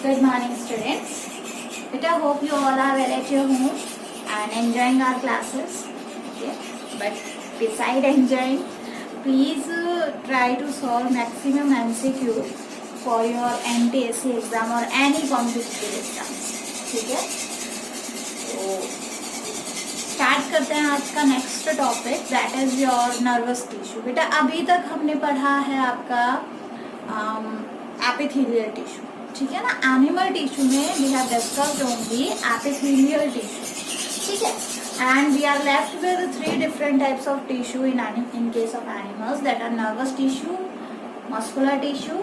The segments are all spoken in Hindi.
Good morning, students. Beta, hope you all are well at your home and enjoying our classes. Okay, but beside enjoying, please try to solve maximum MCQ for your NTSC exam or any competitive exam. ठीक है, तो स्टार्ट करते हैं आज का next topic, that is your nervous tissue. बेटा अभी तक हमने पढ़ा है आपका एपिथेलियल टिश्यू, ठीक है ना. एनिमल टिश्यू में we have discussed only epithelial tissue, ठीक है. And we are left with 3 different types of tissue in case of animals, that are nervous tissue, muscular tissue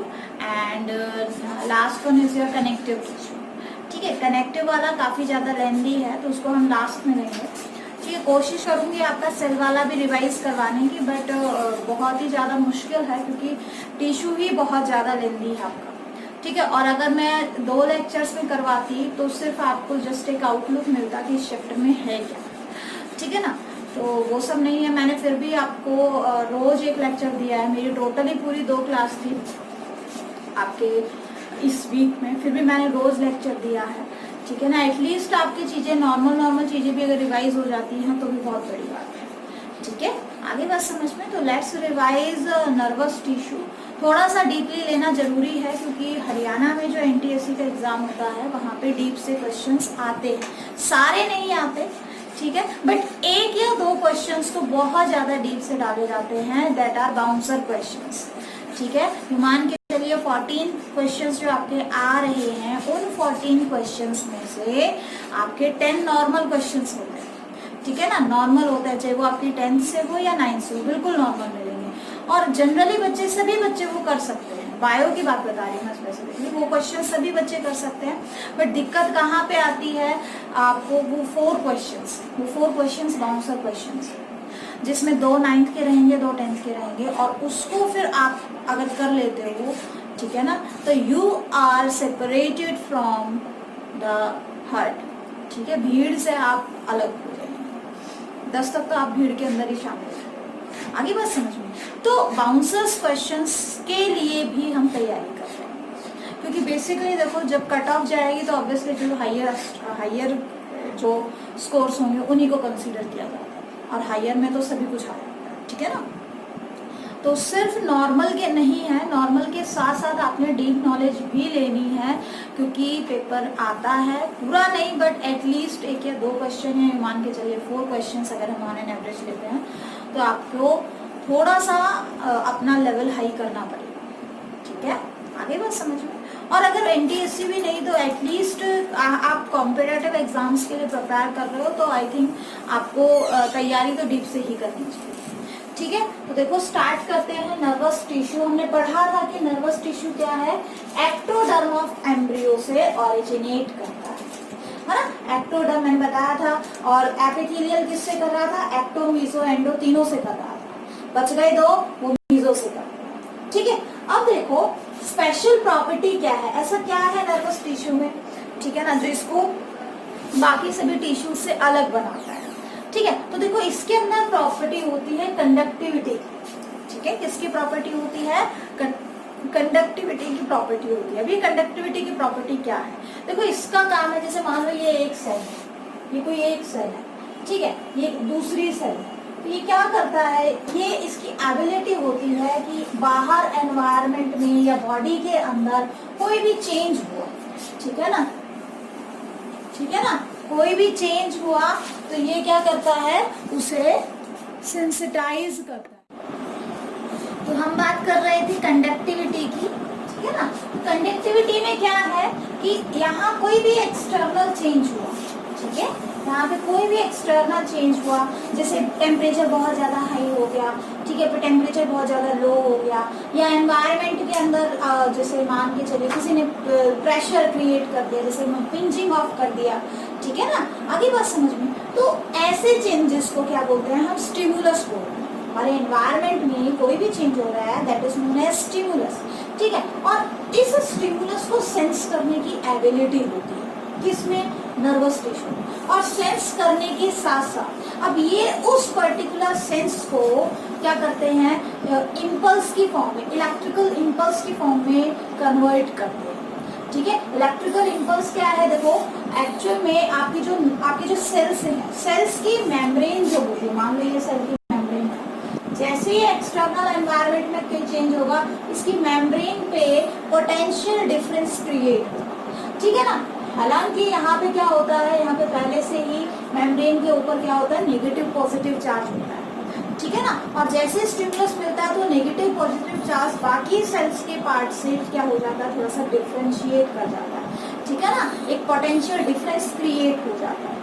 and last one is your connective tissue. ठीक है, कनेक्टिव वाला काफ़ी ज़्यादा लेंदी है तो उसको हम लास्ट में लेंगे. ठीक है, कोशिश करूँगी आपका सेल वाला भी रिवाइज करवाने की, बट बहुत ही ज़्यादा मुश्किल है क्योंकि टिश्यू ही बहुत ज़्यादा लेंदी है आपका. ठीक है, और अगर मैं 2 लेक्चर्स में करवाती तो सिर्फ आपको जस्ट एक आउटलुक मिलता कि इस चैप्टर में है क्या. ठीक है ना, तो वो सब नहीं है. मैंने फिर भी आपको रोज एक लेक्चर दिया है. मेरी टोटली पूरी 2 क्लास थी आपके इस वीक में, फिर भी मैंने रोज लेक्चर दिया है. ठीक है ना, एटलीस्ट आपकी चीज़ें नॉर्मल चीज़ें भी अगर रिवाइज हो जाती हैं तो भी बहुत बड़ी बात है. ठीक है, आगे बात समझ में. तो लेट्स रिवाइज नर्वस टिश्यू. थोड़ा सा डीपली लेना जरूरी है क्योंकि हरियाणा में जो एनटीएससी का एग्जाम होता है वहाँ पे डीप से क्वेश्चंस आते हैं, सारे नहीं आते. ठीक है, बट 1 या 2 क्वेश्चंस तो बहुत ज़्यादा डीप से डाले जाते हैं, दैट आर बाउंसर क्वेश्चंस. ठीक है, मान के चलिए 14 क्वेश्चंस जो आपके आ रहे हैं, उन 14 क्वेश्चंस में से आपके 10 नॉर्मल क्वेश्चंस होते हैं. ठीक है ना, नॉर्मल होता है, चाहे वो आपकी 10th से हो या 9th से हो, बिल्कुल नॉर्मल मिलेंगे. और जनरली बच्चे, सभी बच्चे वो कर सकते हैं. बायो की बात बता रही हूँ मैं स्पेसिफिकली, वो क्वेश्चन सभी बच्चे कर सकते हैं. बट दिक्कत कहाँ पे आती है आपको, वो 4 क्वेश्चंस बाउंसर क्वेश्चंस, जिसमें 2 9th के रहेंगे, 2 10th के रहेंगे, और उसको फिर आप अगर कर लेते हो, ठीक है ना, तो you are separated from the herd. ठीक है, भीड़ से आप अलग हो जाएंगे. 10 तक तो आप भीड़ के अंदर ही शामिल हैं. आगे बात समझ में. तो बाउंसर्स क्वेश्चंस के लिए भी हम तैयारी कर रहे हैं क्योंकि बेसिकली देखो, जब कट ऑफ जाएगी तो ऑब्वियसली जो हायर जो स्कोर्स होंगे उन्हीं को कंसीडर किया जाता है, और हायर में तो सभी कुछ आया. ठीक है ना, तो सिर्फ नॉर्मल के नहीं है, नॉर्मल के साथ साथ आपने डीप नॉलेज भी लेनी है क्योंकि पेपर आता है, पूरा नहीं बट एटलीस्ट 1 या 2 क्वेश्चन है. मान के चलिए 4 क्वेश्चन अगर हम ऑन एन एवरेज लेते हैं तो आपको थोड़ा सा अपना लेवल हाई करना पड़ेगा. ठीक है, आगे बात समझ में. और अगर एनटीएससी भी नहीं तो एटलीस्ट आप कॉम्पिटिटिव एग्जाम्स के लिए प्रिपेयर कर रहे हो तो आई थिंक आपको तैयारी तो डीप से ही करनी चाहिए. ठीक है, तो देखो स्टार्ट करते हैं. नर्वस टिश्यू हमने पढ़ा था कि नर्वस टिश्यू क्या है, एक्टोडर्म ऑफ एम्ब्रियो से ऑरिजिनेट करता है ना. एक्टोडर्म मैंने बताया था, और एपिथेलियल किससे कर रहा था, एक्टो मीजो एंडो तीनों से कर रहा था. बच गए 2, वो मीजो से कर रहा था. ठीक है, अब देखो स्पेशल प्रॉपर्टी क्या है, ऐसा क्या है नर्वस टिश्यू में, ठीक है ना, जो इसको बाकी सभी टिश्यू से अलग बनाता है. ठीक है, तो देखो इसके अंदर प्रॉपर्टी होती है कंडक्टिविटी. ठीक है, किसकी प्रॉपर्टी होती है, कंडक्टिविटी की प्रॉपर्टी होती है. अभी कंडक्टिविटी की प्रॉपर्टी क्या है, देखो इसका काम है, जैसे मान लो ये एक सेल है, ये कोई एक सेल है. ठीक है, ये दूसरी सेल है, तो ये क्या करता है, ये इसकी एबिलिटी होती है कि बाहर एनवायरनमेंट में या बॉडी के अंदर कोई भी चेंज हुआ, ठीक है ना, कोई भी चेंज हुआ तो ये क्या करता है, उसे सेंसिटाइज करता है. तो हम बात कर रहे थे कंडक्टिविटी की. ठीक है ना, कंडक्टिविटी में क्या है कि यहाँ कोई भी एक्सटर्नल चेंज हुआ, ठीक है, यहाँ पे कोई भी एक्सटर्नल चेंज हुआ, जैसे टेम्परेचर बहुत ज़्यादा हाई हो गया, ठीक है, फिर टेम्परेचर बहुत ज़्यादा लो हो गया, या एनवायरनमेंट के अंदर जैसे मान के चलिए किसी ने प्रेशर क्रिएट कर दिया, जैसे पिंचिंग ऑफ कर दिया. ठीक है ना, आगे बात समझ में. तो ऐसे चेंजेस को क्या बोलते हैं हम, स्टिमुलस बोलते हैं. हमारे एनवायरनमेंट में कोई भी चेंज हो रहा है, that is known as stimulus. ठीक है, और इस स्टिमुलस को सेंस करने की एबिलिटी होती है किसमें, नर्वस टिश्यू. और सेंस करने के साथ साथ अब ये उस पर्टिकुलर सेंस को क्या करते हैं, इम्पल्स की फॉर्म में, इलेक्ट्रिकल इम्पल्स की फॉर्म में कन्वर्ट करते हैं. ठीक है। इलेक्ट्रिकल इम्पल्स क्या है, देखो एक्चुअल में आपकी जो सेल्स हैं, सेल्स की मेम्ब्रेन जो होती है, मान लो ये सेल की मेम्ब्रेन है, जैसे ही एक्सटर्नल एनवायरनमेंट में कोई चेंज होगा इसकी मेम्ब्रेन पे पोटेंशियल डिफरेंस क्रिएट होगा, ठीक है ना। हालांकि यहाँ पे क्या होता है, यहाँ पे पहले से ही मेम्ब्रेन के ऊपर क्या होता है, नेगेटिव पॉजिटिव चार्ज होता है, ठीक है ना। और जैसे स्टिमुलस मिलता है तो नेगेटिव पॉजिटिव चार्ज बाकी सेल्स के पार्ट से क्या हो जाता है, थोड़ा सा डिफरेंशिएट कर जाता है, ठीक है ना, एक पोटेंशियल डिफरेंस क्रिएट हो जाता है।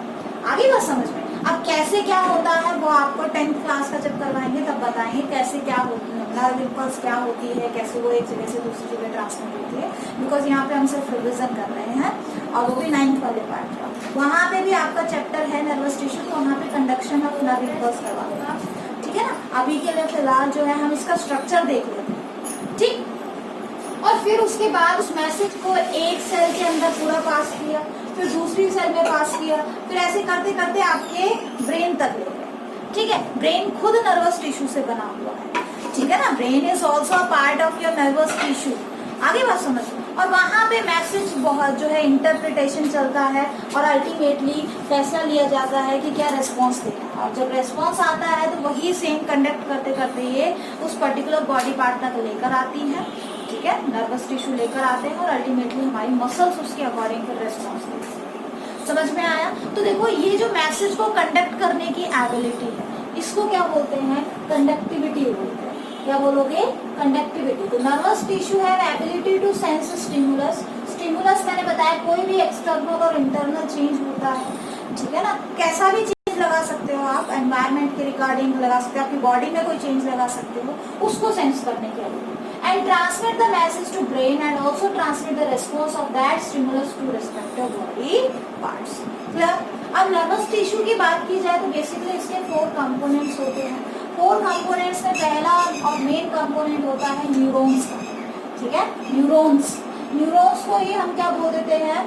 आगे बात समझ में। अब कैसे क्या होता है वो आपको 10th क्लास का जब करवाएंगे तब बताएंगे कैसे क्या होती है, नर्व इम्पल्स क्या होती है, कैसे वो एक जगह से दूसरी जगह ट्रांसमिट होती है, बिकॉज यहाँ पे हम सिर्फ रिविजन कर रहे हैं और वो भी 9th वाले पार्ट का। वहाँ पे भी आपका चैप्टर है नर्वस टिश्यू, तो वहाँ पे कंडक्शन ऑफ नर्व इम्पल्स करवाऊंगा, ठीक है ना। अभी के लिए फिलहाल जो है हम इसका स्ट्रक्चर देख लेते हैं, ठीक। और फिर उसके बाद उस मैसेज को एक सेल के अंदर पूरा पास किया, फिर दूसरी सेल में पास किया, फिर ऐसे करते करते आपके ब्रेन तक ले गए, ठीक है। ब्रेन खुद नर्वस टिश्यू से बना हुआ है, ठीक है ना। Brain is also a part of your nervous tissue. आगे बात समझ। और वहाँ पे मैसेज बहुत जो है इंटरप्रिटेशन चलता है और अल्टीमेटली फैसला लिया जाता है कि क्या रेस्पॉन्स देना है। और जब रेस्पॉन्स आता है तो वही सेम कंडक्ट करते करते ये उस पर्टिकुलर बॉडी पार्ट तक लेकर आती है, ठीक है, नर्वस टिश्यू लेकर आते हैं और अल्टीमेटली हमारी मसल्स उसके अकॉर्डिंग फिर रेस्पॉन्स देती है। समझ में आया। तो देखो ये जो मैसेज को कंडक्ट करने की एबिलिटी है इसको क्या बोलते हैं, कंडक्टिविटी बोलते हैं। क्या बोलोगे, कंडक्टिविटी। तो नर्वस टिश्यू है ability to sense stimulus. Stimulus मैंने बताया कोई भी एक्सटर्नल और इंटरनल चेंज होता है, ठीक है ना। कैसा भी चेंज लगा सकते हो आप, एनवायरनमेंट के रिगार्डिंग लगा सकते हो, आपकी बॉडी में कोई चेंज लगा सकते हो, उसको सेंस करने के लिए। And transmit the message to brain and also transmit the response of that stimulus to respective body parts. Clear. अब नर्वस टिश्यू की बात की जाए तो बेसिकली इसके 4 कंपोनेंट्स होते हैं। 4 कंपोनेंट्स में पहला और मेन कंपोनेंट होता है न्यूरॉन्स का, ठीक है। न्यूरॉन्स को ही हम क्या बोल देते हैं,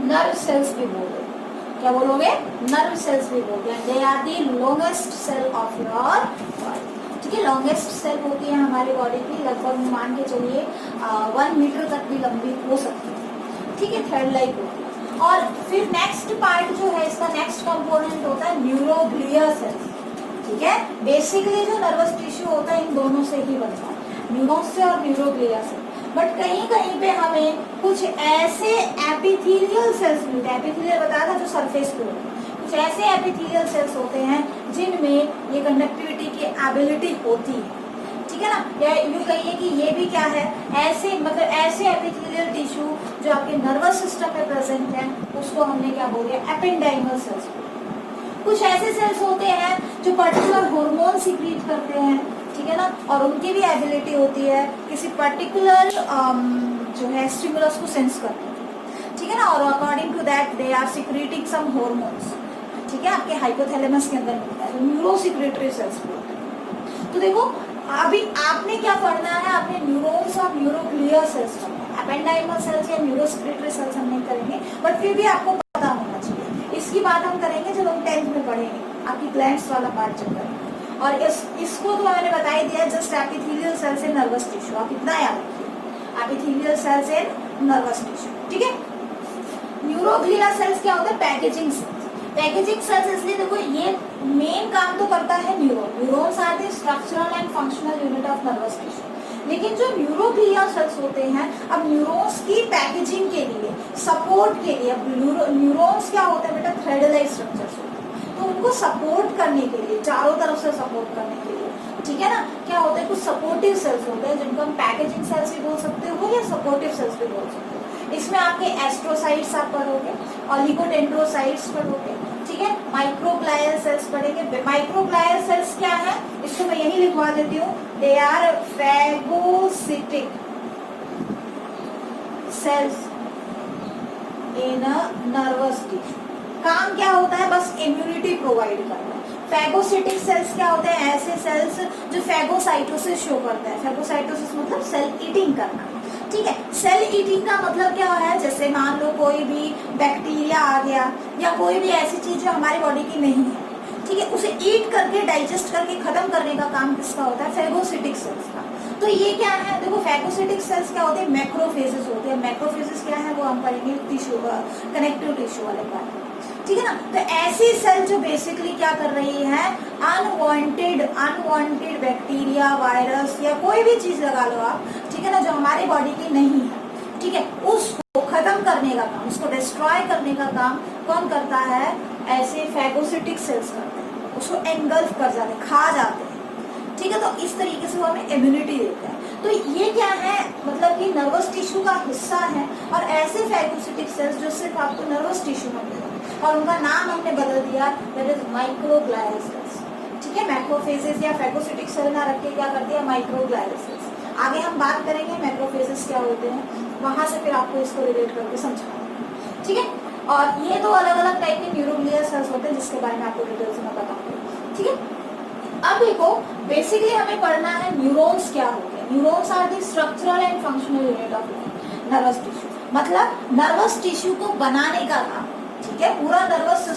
नर्व सेल्स भी बोल देते हैं। क्या बोलोगे, नर्व सेल्स भी बोलते हैं। They are the longest cell of your body, ठीक है। लॉन्गेस्ट सेल होती है हमारी बॉडी की, लगभग मान के चलिए 1 मीटर तक भी लंबी हो सकती है, ठीक है, थ्रेड लाइक होती है। और फिर नेक्स्ट पार्ट जो है इसका नेक्स्ट कंपोनेंट होता है न्यूरोग्लियल सेल्स, ठीक है। बेसिकली जो नर्वस टिश्यू होता है इन दोनों से ही बनता है, न्यूरॉन्स से और न्यूरोग्लिया से। बट कहीं कहीं पे हमें कुछ ऐसे एपिथेलियल सेल्स मिलते हैं, एपिथेलियल बताया था जो सरफेस पे होते हैं, कुछ ऐसे एपिथेलियल सेल्स होते हैं जिनमें ये कंडक्टिविटी की एबिलिटी होती है, ठीक है ना। या यूँ कहिए कि ये भी क्या है, ऐसे मतलब ऐसे एपिथेलियल टिश्यू जो आपके नर्वस सिस्टम में प्रेजेंट है उसको हमने क्या बोल दिया, एपेंडाइमल सेल्स। कुछ ऐसे सेल्स होते हैं जो पर्टिकुलर हार्मोन सीक्रेट करते हैं, ठीक है ना, और उनकी भी एबिलिटी होती है किसी पर्टिकुलर जो है स्टिमुलस को सेंस करने की, ठीक है ना। और according to that they are secreting some hormones, ठीक है, आपके हाइपोथैलेमस के अंदर मिलता है, तो न्यूरो सीक्रेटरी सेल्स बोलते हैं। तो देखो अभी आपने क्या पढ़ना है, आपने न्यूरॉन्स और न्यूरोग्लियल सेल्स पढ़ना है। एपेंडाइमल सेल्स या न्यूरो सीक्रेटरी सेल्स हम नहीं करेंगे, बट फिर भी आपको पता होना चाहिए। इसकी बात हम करेंगे जब हम 10th में पढ़ेंगे, आपकी ग्लैंड्स वाला पार्ट जब करेंगे। और इसको तो मैंने बता ही दिया, जस्ट एपिथेलियल सेल्स इन नर्वस टिश्यू, आप इतना याद रखिए, एपिथेलियल सेल्स इन नर्वस टिश्यू, ठीक है। न्यूरोग्लियल सेल्स क्या होता है, पैकेजिंग सेल्स। पैकेजिंग सेल्स इसलिए देखो ये मेन काम तो करता है neurons are the structural and functional unit of nervous tissue. लेकिन जो न्यूरोग्लियल सेल्स होते हैं, अब न्यूरॉन्स की पैकेजिंग के लिए, सपोर्ट के लिए, अब न्यूरॉन्स क्या होता है बेटा, थ्रेड लाइक स्ट्रक्चर्स होते हैं, तो उनको सपोर्ट करने के लिए, चारों तरफ से सपोर्ट करने के लिए, ठीक है ना, क्या होता है, कुछ सपोर्टिव सेल्स होते हैं जिनको हम पैकेजिंग सेल्स भी बोल सकते हो या सपोर्टिव सेल्स भी बोल सकते हो। इसमें आपके एस्ट्रोसाइट्स आप पढ़ोगे, ऑलिगोडेंड्रोसाइट्स पढ़ोगे, ठीक है, माइक्रोग्लायल सेल्स पढ़ेंगे। माइक्रोग्लायल सेल्स क्या है, इसको मैं यही लिखवा देती हूँ, they are phagocytic cells in a nervous tissue. काम क्या होता है, बस इम्यूनिटी प्रोवाइड करना। फैगोसिटिक सेल्स क्या होते हैं, ऐसे सेल्स जो फैगोसाइटोसिस शो करता है। फैगोसाइटोसिस मतलब सेल ईटिंग करना, ठीक है। सेल ईटिंग का मतलब क्या है, जैसे मान लो कोई भी बैक्टीरिया आ गया या कोई भी ऐसी चीज जो हमारी बॉडी की नहीं है, ठीक है, उसे ईट करके डाइजेस्ट करके खत्म करने का काम किसका होता है, फैगोसिटिक सेल्स का। तो ये क्या है, देखो फैगोसिटिक सेल्स क्या होते हैं, मैक्रोफेजेस होते हैं। मैक्रोफेजेस क्या है वो हम पढ़ेंगे टिश्यू कनेक्टिव टिश्यू वाले पार्ट, ठीक है ना। तो ऐसी सेल जो बेसिकली क्या कर रही है, अनवांटेड बैक्टीरिया, वायरस या कोई भी चीज लगा लो आप, ठीक है ना, जो हमारी बॉडी की नहीं है, ठीक है, उसको खत्म करने का काम, उसको डिस्ट्रॉय करने का काम कौन करता है, ऐसे फैगोसिटिक सेल्स करते हैं, उसको एंगल्फ कर जाते हैं, खा जाते हैं, ठीक है। तो इस तरीके से वो हमें इम्यूनिटी देता है। तो ये क्या है, मतलब कि नर्वस टिश्यू का हिस्सा है, और ऐसे फैगोसिटिक सेल्स जो सिर्फ आपको नर्वस टिश्यू में मिलेंगे, और उनका नाम हमने बदल दिया, दैट इज माइक्रोग्लियल सेल्स, ठीक है। मैक्रोफेजेस या फैगोसिटिक सेल ना रख के क्या कर दिया, माइक्रोग्लियल सेल्स। आगे हम बात करेंगे मैक्रोफेजेस क्या होते हैं, वहां से फिर आपको इसको रिलेट करके समझाऊंगा, ठीक है। और ये दो अलग अलग टाइप के न्यूरोग्लियल सेल्स होते हैं जिसके बारे में आपको डिटेल से मैं बताऊंगी, ठीक है। अब देखो बेसिकली हमें पढ़ना है न्यूरॉन्स क्या होते हैं। Neurons are the structural and functional unit of nervous tissue, मतलब नर्वस टिश्यू को बनाने का काम, ठीक है। पूरा नर्वस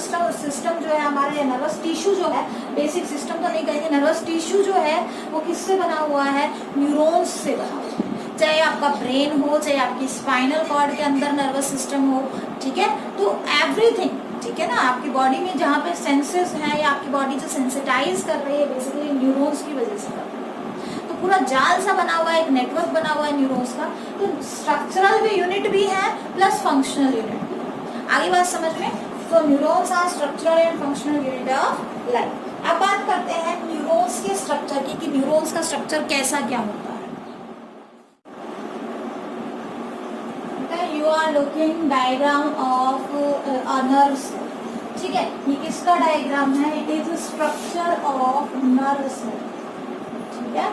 सिस्टम जो है हमारे, नर्वस टिश्यू जो है, बेसिक सिस्टम तो नहीं कहेंगे, नर्वस टिश्यू जो है वो किससे बना हुआ है, न्यूरॉन्स से बना हुआ है। चाहे आपका ब्रेन हो, चाहे आपकी स्पाइनल कॉर्ड के अंदर नर्वस सिस्टम हो, ठीक है, तो एवरीथिंग, ठीक है ना, आपकी बॉडी में जहाँ पे सेंसेस हैं या आपकी बॉडी जो सेंसिटाइज कर रही है बेसिकली न्यूरॉन्स की वजह से कर रही है। तो पूरा जाल सा बना हुआ है, एक नेटवर्क बना हुआ है न्यूरॉन्स का। तो स्ट्रक्चरल भी यूनिट भी है प्लस फंक्शनल यूनिट भी है। आगे बात समझ में, तो neurons are structural and functional unit of life. अब बात करते हैं न्यूरॉन्स के स्ट्रक्चर की, कि न्यूरॉन्स का स्ट्रक्चर कैसा क्या होता है। You are looking diagram of nerve cell, ठीक है। ये किसका डायग्राम है, it is structure of nerve cell, ठीक है।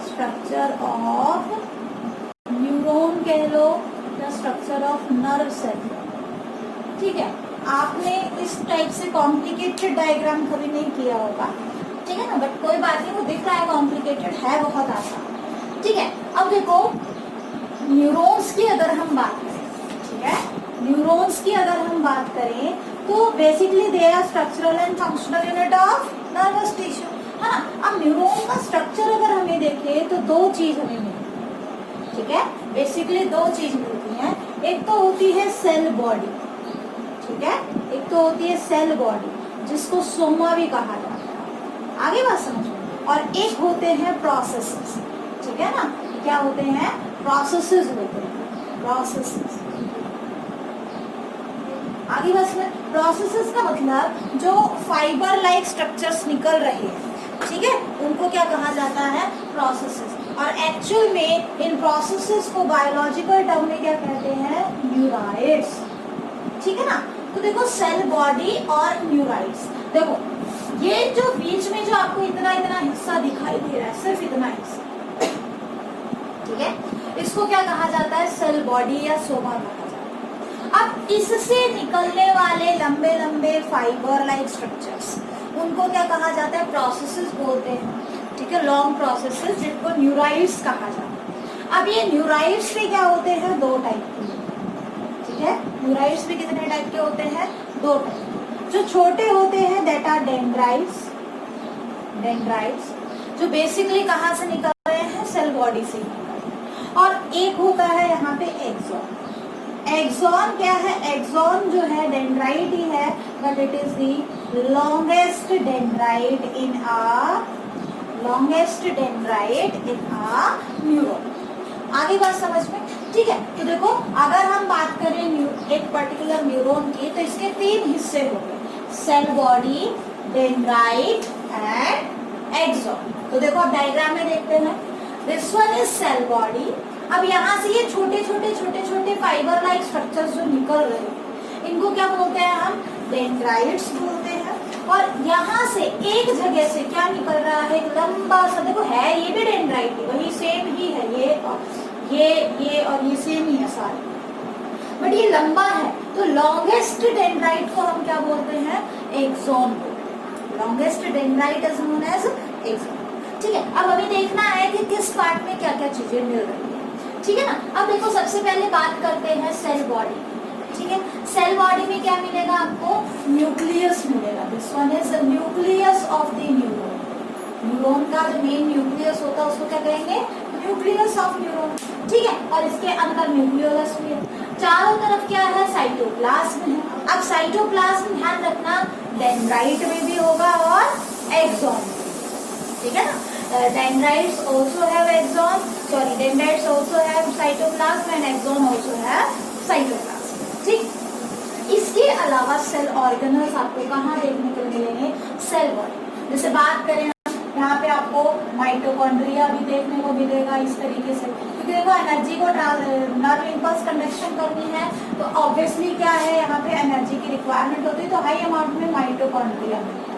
स्ट्रक्चर ऑफ न्यूरॉन कह लो या स्ट्रक्चर ऑफ नर्व सेल, ठीक है। आपने इस टाइप से कॉम्प्लिकेटेड डायग्राम कभी नहीं किया होगा, ठीक है ना, बट कोई बात नहीं, वो दिख रहा है कॉम्प्लिकेटेड है, बहुत आसान, ठीक है। अब देखो न्यूरॉन्स की अगर हम बात करें, ठीक है, न्यूरॉन्स की अगर हम बात करें तो basically they are structural and functional unit of nervous tissue, है ना। अब न्यूरॉन का स्ट्रक्चर अगर हमें देखें तो दो चीज हमें मिलती है, ठीक है, बेसिकली दो चीज मिलती है। एक तो होती है सेल बॉडी, ठीक है, एक तो होती है सेल बॉडी जिसको सोमा भी कहा जाता है, आगे बात समझो, और एक होते हैं प्रोसेसेस, ठीक है ना। क्या होते हैं, प्रोसेसेस होते हैं, प्रोसेसेस। आगे बस में प्रोसेसेस का मतलब जो फाइबर लाइक स्ट्रक्चर्स निकल रहे हैं, ठीक है, उनको क्या कहा जाता है, प्रोसेसेस। और एक्चुअल में इन प्रोसेसेस को बायोलॉजिकल टर्म में क्या कहते हैं, न्यूराइड्स, ठीक है ना। तो देखो सेल बॉडी और न्यूराइड्स, देखो ये जो बीच में जो आपको इतना इतना हिस्सा दिखाई दे रहा है, सिर्फ इतना हिस्सा, ठीक है, इसको क्या कहा जाता है, सेल बॉडी या सोमा कहा जाता है। अब इससे निकलने वाले लंबे लंबे फाइबर लाइक स्ट्रक्चर्स, उनको क्या कहा जाता है, प्रोसेसेस बोलते हैं, ठीक है, लॉन्ग प्रोसेसेस, जिनको न्यूराइड्स कहा जाता है। अब ये न्यूराइड्स भी क्या होते हैं, दो टाइप के, ठीक है, न्यूराइड्स भी कितने टाइप के होते हैं, दो टाइप। जो छोटे होते हैं दैट आर डेंड्राइट्स, डेंड्राइट्स जो बेसिकली कहाँ से निकल रहे हैं, सेल बॉडी से, और एक होता है यहाँ पे एक्सॉन। एक्सॉन क्या है, एक्सॉन जो है डेंड्राइट ही है, but it is the longest dendrite in a neuron. आगे बात समझ में, ठीक है। तो देखो अगर हम बात करें एक पर्टिकुलर न्यूरॉन की, तो इसके तीन हिस्से हो गए, cell body, dendrite and axon. तो देखो अब डायग्राम में देखते हैं, this one is cell body. अब यहाँ से ये छोटे छोटे फाइबर लाइक स्ट्रक्चर्स जो निकल रहे हैं, इनको क्या बोलते हैं हम, डेंड्राइट्स बोलते हैं। और यहाँ से एक जगह से क्या निकल रहा है, एक लंबा सा, देखो है ये भी डेंड्राइट, वही सेम ही है, ये और ये सेम ही है सारे, बट ये लंबा है, तो लॉन्गेस्ट डेंड्राइट को हम क्या बोलते हैं, एक्सॉन बोलते हैं। Longest dendrite is known as axon, ठीक है। अब हमें देखना है कि किस पार्ट में क्या क्या चीजें मिल रही है, ठीक है ना। अब देखो सबसे पहले बात करते हैं सेल बॉडी, ठीक है। सेल बॉडी में क्या मिलेगा आपको, न्यूक्लियस मिलेगा। This one is the nucleus of the neuron. Neuron का जो मेन न्यूक्लियस होता है उसको क्या कहेंगे, न्यूक्लियस ऑफ न्यूरॉन, ठीक है, और इसके अंदर न्यूक्लियोलस भी है। चारों तरफ क्या है, साइटोप्लाज्म है। अब साइटोप्लाज्म ध्यान रखना डेंड्राइट में भी होगा और एक्सॉन, ठीक है ना। Dendrites also have axon, sorry dendrites also have cytoplasm and axon also have cytoplasm, ठीक। इसके अलावा सेल ऑर्गेनल्स आपको कहाँ देखने को मिलेंगे, सेल बॉडी। जैसे बात करें यहाँ पे आपको माइटोकॉन्ड्रिया भी देखने को मिलेगा इस तरीके से, क्योंकि देखो एनर्जी को नर्व इम्पल्स कंडक्शन करनी है तो ऑब्वियसली क्या है, यहाँ पे एनर्जी की रिक्वायरमेंट होती है, तो हाई अमाउंट में माइटोकॉन्ड्रिया मिलता है,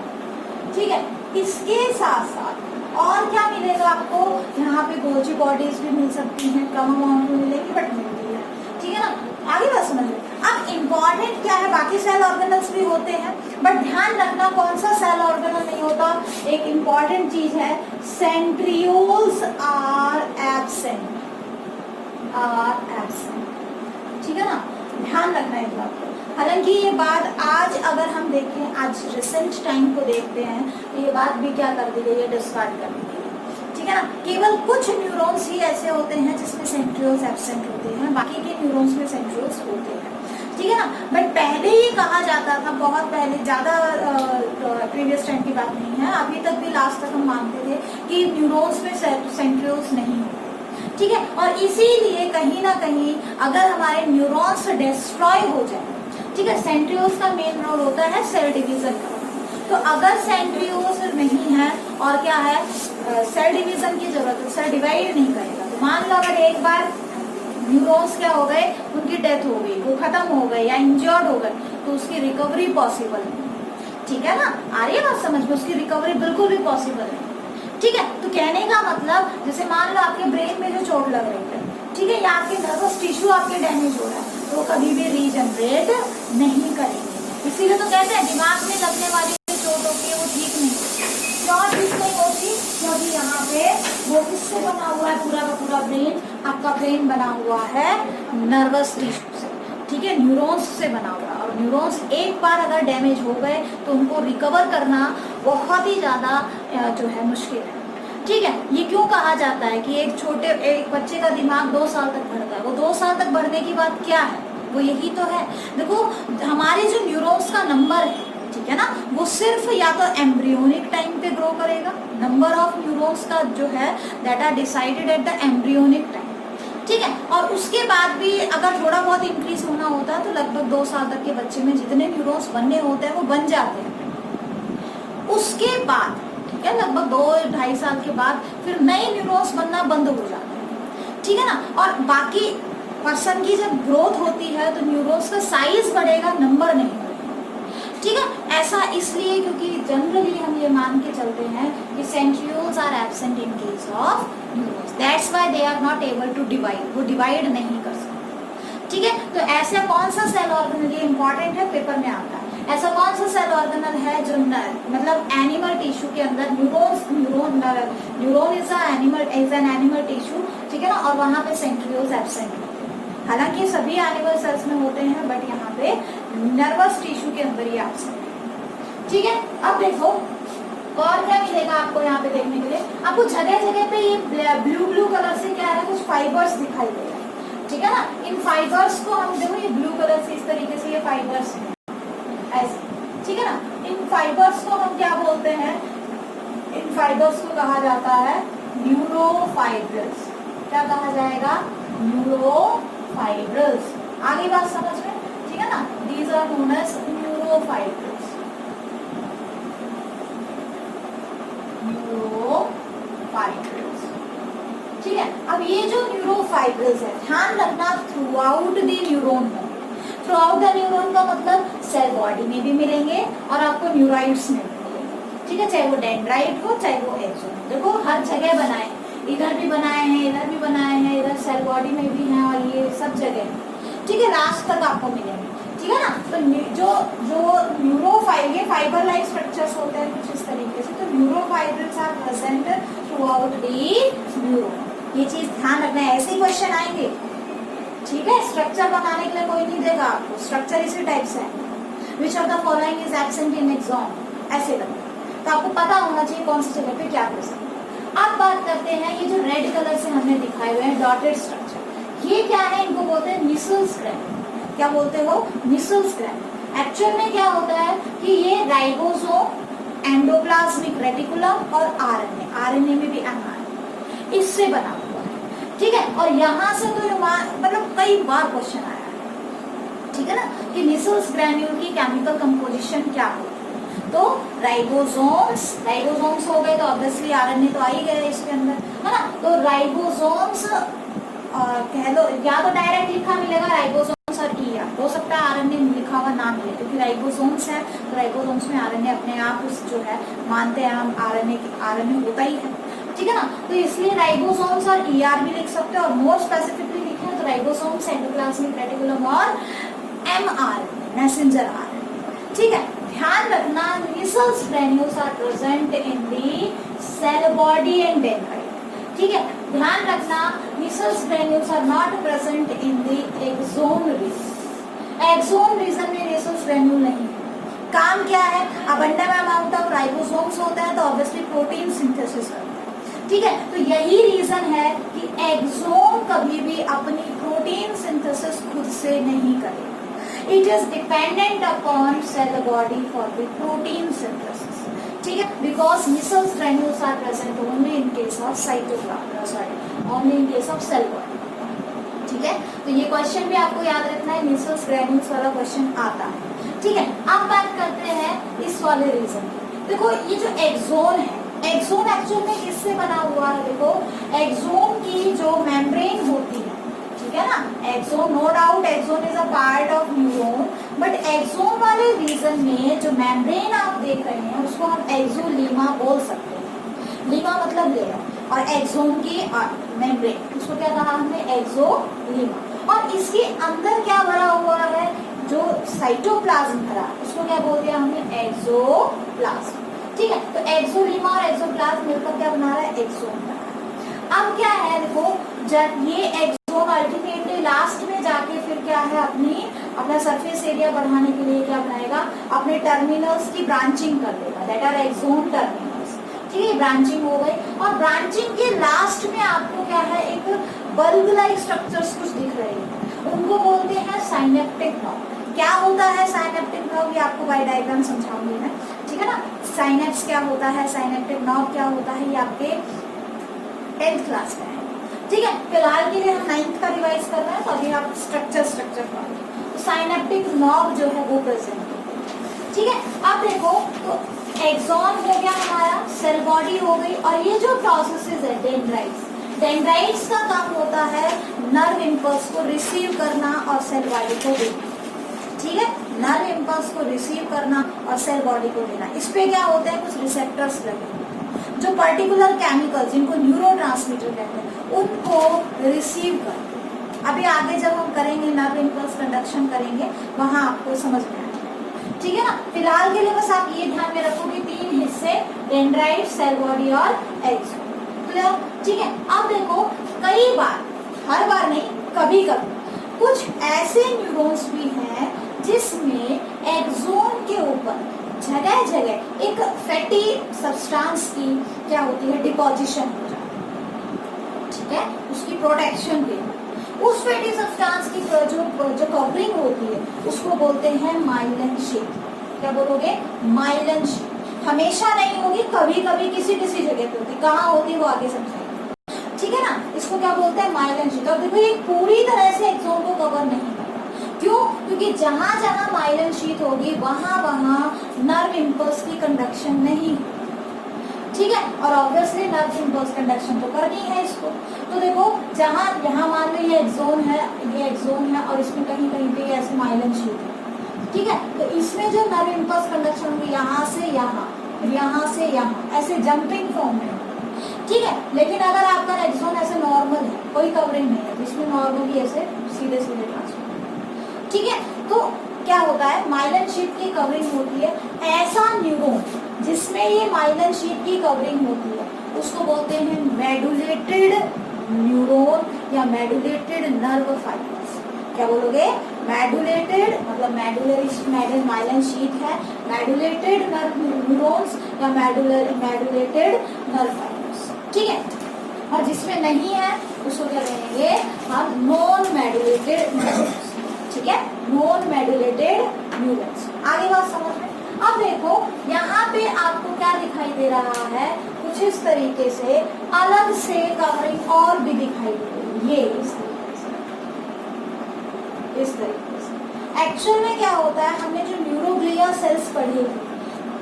ठीक है। इसके साथ साथ और क्या मिलेगा आपको, यहाँ पे गोल्जी बॉडीज भी मिल सकती हैं, कम अमाउंट में मिलेगी बट मिलती है, ठीक है ना। आगे बात समझ लो। अब इम्पॉर्टेंट क्या है, बाकी सेल ऑर्गेनल्स भी होते हैं बट ध्यान रखना कौन सा सेल ऑर्गेनल नहीं होता, एक इम्पॉर्टेंट चीज है, सेंट्रियोल्स आर एब्सेंट, ठीक है ना, ध्यान रखना इस बात को। हालांकि ये बात आज अगर हम देखें, आज रिसेंट टाइम को देखते हैं तो ये बात भी क्या कर दी गई है, डिस्कार्ड कर दी गई है, ठीक है ना। केवल कुछ न्यूरॉन्स ही ऐसे होते हैं जिसमें सेंट्रियोल्स एब्सेंट होते हैं, बाकी के न्यूरॉन्स में सेंट्रियोल्स होते हैं, ठीक है ना। बट पहले ही कहा जाता था, बहुत पहले, ज्यादा प्रीवियस टाइम की बात नहीं है, अभी तक भी लास्ट तक हम मानते थे कि न्यूरॉन्स में सेंट्रियोल्स नहीं होते, ठीक है। और इसीलिए कहीं ना कहीं अगर हमारे न्यूरॉन्स डिस्ट्रॉय हो जाए, ठीक है, सेंट्रियोल्स का मेन रोल होता है सेल डिवीजन का, तो अगर सेंट्रियोल्स नहीं है और क्या है, सेल डिवीजन की जरूरत है, सेल डिवाइड नहीं करेगा, तो मान लो अगर एक बार न्यूरॉन्स क्या हो गए, उनकी डेथ हो गई, वो खत्म हो गए या इंजर्ड हो गए, तो उसकी रिकवरी पॉसिबल नहीं, ठीक है ना। आ रही है बात समझ में, उसकी रिकवरी बिल्कुल भी पॉसिबल नहीं, ठीक है। तो कहने का मतलब, जैसे मान लो आपके ब्रेन में जो चोट लग रही है, ठीक है, या आपके नर्वस टिश्यू आपके डैमेज हो रहा है, तो कभी भी रीजनरेट नहीं करेंगे। इसीलिए तो कहते हैं दिमाग में लगने वाली जो चोट होती है वो ठीक नहीं होती। क्यों ठीक नहीं होती, क्योंकि यहाँ पे वो किससे बना हुआ है, पूरा का पूरा ब्रेन, आपका ब्रेन बना हुआ है नर्वस टिश्यू से, ठीक है, न्यूरॉन्स से बना हुआ है, और न्यूरॉन्स एक बार अगर डैमेज हो गए तो उनको रिकवर करना बहुत ही ज़्यादा जो है मुश्किल है, ठीक है। ये क्यों कहा जाता है कि एक बच्चे का दिमाग 2 साल तक बढ़ता है, वो 2 साल तक बढ़ने की बात क्या है, वो यही तो है। देखो हमारे जो न्यूरॉन्स का नंबर है, ठीक है ना, वो सिर्फ या तो एम्ब्रियोनिक टाइम पे ग्रो करेगा, नंबर ऑफ न्यूरॉन्स का जो है that are decided at the embryonic time, ठीक है। और उसके बाद भी अगर थोड़ा बहुत इंक्रीज होना होता है तो लगभग 2 साल तक के बच्चे में जितने न्यूरॉन्स बनने होते हैं वो बन जाते हैं। उसके बाद, ठीक है, लगभग 2-2.5 साल के बाद फिर नए न्यूरॉन्स बनना बंद हो जाते हैं, ठीक है ना। और बाकी पर्सन की जब ग्रोथ होती है तो न्यूरॉन्स का साइज बढ़ेगा, नंबर नहीं बढ़ेगा, ठीक है। ऐसा इसलिए क्योंकि जनरली हम ये मान के चलते हैं कि centrioles are absent in case of neurons, that's why they are not able to divide, वो डिवाइड नहीं कर सकते, ठीक है। तो ऐसा कौन सा सेल ऑर्गेनल, ये इंपॉर्टेंट है, पेपर में आता है, ऐसा कौन सा सेल ऑर्गेनल है जो मतलब एनिमल टिश्यू के अंदर, neuron is an animal tissue, ठीक है ना, और वहाँ पे सेंट्रियोल्स एब्सेंट होते हैं। हालांकि सभी एनिमल सेल्स में होते हैं बट यहाँ पे नर्वस टिश्यू के अंदर ही एब्सेंट है, ठीक है। अब देखो और क्या मिलेगा आपको यहाँ पे देखने के लिए, आपको जगह जगह पे ये ब्लू कलर से क्या है, कुछ फाइबर्स दिखाई दे रहे हैं, ठीक है ना। इन फाइबर्स को हम देखो, ये ब्लू कलर से इस तरीके से ये फाइबर्स हैं ऐसे, ठीक है ना। इन फाइबर्स को हम क्या बोलते हैं, इन फाइबर्स को कहा जाता है न्यूरोफाइब्रल्स, क्या कहा जाएगा, न्यूरोफाइब्रल्स। आगे बात समझ में, ठीक है ना, दीज आर नोन एज न्यूरोफाइब्रल्स, न्यूरोफाइब्रल्स, ठीक है। अब ये जो न्यूरोफाइब्रल्स है, ध्यान रखना through out the neuron, through out the neuron का मतलब सेल बॉडी में भी मिलेंगे और आपको न्यूराइड्स में भी मिलेंगे, ठीक है, चाहे वो डेंड्राइट हो चाहे वो एक्सोन। देखो हर जगह बनाए, इधर भी बनाए हैं, इधर भी बनाए हैं, इधर सेल बॉडी में भी हैं और ये सब जगह, ठीक है, लास्ट तक आपको मिलेंगे, ठीक है ना। तो जो न्यूरोफाइल, ये फाइबर लाइक स्ट्रक्चर्स होते हैं कुछ इस तरीके से, तो neurofibrils are present throughout the neuron. ये चीज ध्यान रखना है, ऐसे ही क्वेश्चन आएंगे, ठीक है। स्ट्रक्चर बनाने के लिए कोई नहीं देगा आपको, स्ट्रक्चर इसी टाइप से है, which of the following is absent in axon, ऐसे लगता है, तो आपको पता होना चाहिए कौन सी जगह पे क्या प्रेजेंट है। अब बात करते हैं ये जो रेड कलर से हमने दिखाए हुए हैं डॉटेड स्ट्रक्चर, ये क्या है? इनको बोलते हैं मिसल्स ग्रैन्यूल। क्या बोलते हो? Micelles granule. एक्चुअल में क्या होता है कि ये राइबोसोम, एंडोप्लाज्मिक रेटिकुलम और आरएनए में भी एमआरएनए इससे बना हुआ है, ठीक है। और यहाँ से तो मतलब कई बार क्वेश्चन आया है, ठीक है ना, कि मिसल्स ग्रैन्यूल की केमिकल कंपोजिशन क्या होती है। तो राइबोसोम्स हो गए तो ऑब्वियसली आरएनए तो आ ही गया इसके अंदर, है ना। तो राइबोसोम्स कह लो, या तो डायरेक्ट लिखा मिलेगा राइबोसोम्स और ईआर, हो सकता है आरएनए लिखा हुआ ना मिले, क्योंकि राइबोसोम्स है तो राइबोसोम्स में आरएनए अपने आप जो है मानते हैं हम, आरएनए होता ही है, ठीक है ना। तो इसलिए राइबोसोम्स और ईआर भी लिख सकते हो, और मोर स्पेसिफिकली लिखे तो राइबोसोम्स, एंडोप्लाज्मिक रेटिकुलम और एमआरएनए, मैसेंजर आरएनए, ठीक है। ध्यान रखना, Nissl granules are present in the cell body and dendrite, ठीक है। ध्यान रखना, Nissl granules are not present in the axon region. Axon region में मिसल्स ग्रैन्यूल नहीं है। काम क्या है? अबंडेंट अमाउंट ऑफ राइबोसोम्स होता है तो ऑब्वियसली प्रोटीन सिंथेसिस करता है, ठीक है। तो यही रीजन है कि एक्सोन कभी भी अपनी प्रोटीन सिंथेसिस खुद से नहीं करेगा। It is dependent upon cell body for the protein synthesis, ठीक है। Because miscellus granules are present only in case of only in case of cell body, ठीक है। तो ये क्वेश्चन भी आपको याद रखना है, मिसल्स ग्रैन्यूल्स वाला क्वेश्चन आता है, ठीक है। अब बात करते हैं इस वाले रीजन की। देखो ये जो एक्सोन है, एक्सोन एक्चुअल में किससे बना हुआ है? देखो एक्सोन की जो मेम्ब्रेन होती है, ठीक है ना, axon, no doubt axon is a part of neuron, but axon वाले रीजन में जो मेम्ब्रेन आप देख रहे हैं उसको हम एक्सोलीमा बोल सकते हैं। लीमा मतलब लेयर, और एक्सोन की मेम्ब्रेन, उसको क्या कहा हमने? एक्सोलीमा। और इसके अंदर क्या भरा हुआ है? जो साइटोप्लाज्म भरा, उसको क्या बोल दिया हमने? एक्सोप्लाज्म, ठीक है। तो एक्सोलीमा और एक्सोप्लाज्म मिलकर क्या बना रहा है? एक्सोन बना रहा है। अब क्या है, देखो जब ये एक्सोन अल्टीमेटली लास्ट में जाके फिर क्या है, अपना सरफेस एरिया बढ़ाने के लिए क्या बनाएगा? अपने टर्मिनल्स की ब्रांचिंग कर देगा, दैट आर एक्सोन टर्मिनल्स, ठीक है। ब्रांचिंग हो गई, और ब्रांचिंग के लास्ट में आपको क्या है? एक बल्ब लाइक स्ट्रक्चर्स कुछ दिख रहे हैं, उनको बोलते हैं साइनेप्टिक नॉब। क्या होता है साइनेप्टिक नॉब? ये आपको बाय डायग्राम समझाऊंगी मैं, ठीक है ना। साइनेप्स क्या होता है, साइनेप्टिक नॉब क्या होता है, ये आपके 10th क्लास में है, ठीक है। फिलहाल के लिए हम 9th का रिवाइज कर रहे हैं, तो अभी आप स्ट्रक्चर पढ़ेंगे। तो साइनेप्टिक नॉब जो है वो प्रेजेंट है, ठीक है। अब देखो, तो एक्सॉन हो गया हमारा, सेल बॉडी हो गई, और ये जो प्रोसेसेस है डेंड्राइट्स का काम होता है नर्व इम्पल्स को रिसीव करना और सेल बॉडी को देना, ठीक है। नर्व इम्पल्स को रिसीव करना और सेल बॉडी को देना, इस पे क्या होते हैं? कुछ रिसेप्टर्स लगे जो पर्टिकुलर केमिकल, जिनको न्यूरोट्रांसमीटर कहते हैं, उनको रिसीव करते हैं। अभी आगे जब हम करेंगे नर्व इम्पल्स कंडक्शन करेंगे, वहां आपको समझ में आएगा, ठीक है ना। फिलहाल के लिए बस आप ये ध्यान में रखो कि 3 हिस्से, डेंड्राइट, सेल बॉडी और एक्सोन, क्लियर, ठीक है। अब देखो, कई बार, हर बार नहीं, कभी कभी कुछ ऐसे न्यूरॉन्स भी हैं जिसमें एक्सोन के ऊपर जगह जगह एक फैटी सब्सटेंस की क्या होती है? डिपोजिशन हो जाती है, ठीक है, उसकी प्रोटेक्शन के लिए। उस फैटी सब्सटेंस की जो कवरिंग होती है उसको बोलते हैं माइलिन शीट। क्या बोलोगे? Myelin sheath. हमेशा नहीं होगी, कभी कभी किसी किसी जगह पे होती, कहाँ होती है वो आगे समझाएंगे, ठीक है ना। इसको क्या बोलते हैं? Myelin sheath. और देखो ये पूरी तरह से एक्सोन को कवर नहीं करता, क्यों? क्योंकि जहां जहां माइलिन शीट होगी वहां वहां नर्व इम्पल्स की कंडक्शन नहीं, ठीक है। और ऑब्वियसली नर्व इम्पल्स कंडक्शन तो करनी है इसको। तो देखो, जहां यहाँ मान लो ये एक्सोन है और इसमें कहीं कहीं पे ऐसे माइलिन शीट है, ठीक है। तो इसमें जो नर्व इम्पल्स कंडक्शन होगी यहाँ से यहाँ, यहाँ से यहाँ, ऐसे जंपिंग फॉर्म में, ठीक है। लेकिन अगर आपका एक्सोन ऐसे नॉर्मल है, कोई कवरिंग नहीं है, जिसमें नॉर्मली ऐसे सीधे सीधे ट्रांसफर, ठीक है, तो क्या होता है? माइलिन शीट की कवरिंग होती है। ऐसा न्यूरॉन जिसमें ये माइलिन शीट की कवरिंग होती है उसको बोलते हैं मेडुलेटेड न्यूरॉन या मेडुलेटेड नर्व फाइबर्स। क्या बोलोगे? मेडुलेटेड मतलब मेडुलरी माइलिन शीट है, मेडुलेटेड नर्व न्यूरॉन्स या मेडुलेटेड नर्व फाइबर्स, ठीक ठीक है, और जिसमें नहीं है उसको क्या कहेंगे हम नॉन मेडुलेटेड न्यूरॉन्स, ठीक है, नॉन मेडुलेटेड न्यूरॉन्स। आगे बात समझ में। अब देखो यहाँ पे आपको क्या दिखाई दे रहा है, कुछ इस तरीके से अलग से कवरिंग और भी दिखाई दे रही है, ये इस तरीके से। एक्चुअल में क्या होता है, हमने जो न्यूरोग्लिया सेल्स पढ़े थे,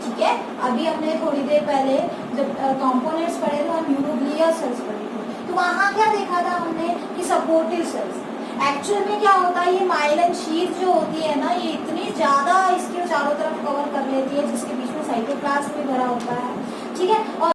ठीक है, अभी हमने थोड़ी देर पहले जब कंपोनेंट्स पढ़े थे और न्यूरोग्लिया सेल्स पढ़े थे, तो वहाँ क्या देखा था हमने कि सपोर्टिव सेल्स। एक्चुअल में क्या होता है, ये माइलिन शीथ जो होती है ना, ये इतनी ज्यादा इसके चारों तरफ कवर कर लेती है, जिसके बीच में साइटोप्लाज्म भी भरा होता है, ठीक है, और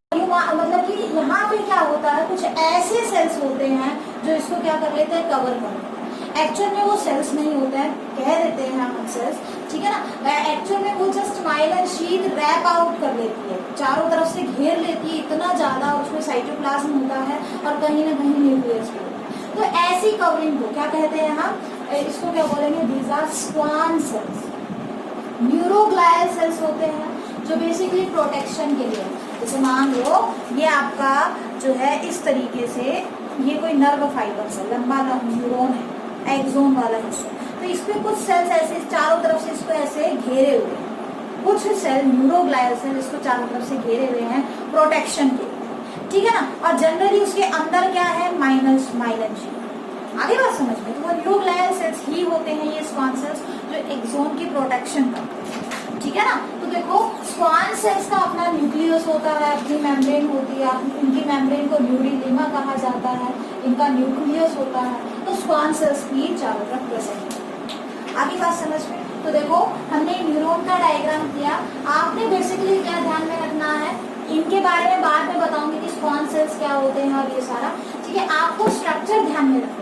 मतलब कि यहाँ पे क्या होता है, कुछ ऐसे सेल्स होते हैं जो इसको क्या कर लेते हैं, कवर कर लेते हैं। एक्चुअल में वो सेल्स नहीं होते हैं, कह देते हैं हम सेल्स, ठीक है ना, एक्चुअल में वो just myelin sheath wrap out कर लेती है, चारों तरफ से घेर लेती है इतना ज्यादा, उसमें साइटोप्लाज्म होता है और कहीं ना कहीं न्यूक्लियस भी होता है। तो ऐसी कवरिंग को क्या कहते हैं हम, इसको क्या बोलेंगे, these are Schwann cells. Neuroglial cells होते हैं जो बेसिकली प्रोटेक्शन के लिए, जैसे मान लो ये आपका जो है इस तरीके से, ये कोई नर्व फाइबर से लंबा न्यूरॉन है, एक्सोन वाला हिस्सा, तो इस पे कुछ सेल्स ऐसे चारों तरफ से इसको ऐसे घेरे हुए हैं, कुछ सेल न्यूरोग्लायल सेल इसको चारों तरफ से घेरे हुए हैं प्रोटेक्शन के लिए, ठीक है ना, और जनरली उसके अंदर क्या है, माइलिन शीथ। आगे बात समझ में, तो वो न्यूरोग्लायल सेल्स ही होते हैं ये स्क्वान सेल्स जो एक्सोन की प्रोटेक्शन करते हैं, ठीक है ना। तो देखो स्क्वान सेल्स का अपना न्यूक्लियस होता है, अपनी मेम्ब्रेन होती है, इनकी मेम्ब्रेन को न्यूरिलेमा कहा जाता है, इनका न्यूक्लियस होता है, तो स्क्वान सेल्स की चारों तरफ प्रेजेंट है। आगे बात समझ में, तो देखो हमने न्यूरॉन का डायग्राम किया, आपने बेसिकली क्या ध्यान में रखना है, इनके बारे में बाद में बताऊंगी कि स्क्वान सेल्स क्या होते हैं और ये सारा, ठीक है, आपको स्ट्रक्चर ध्यान में रखना है,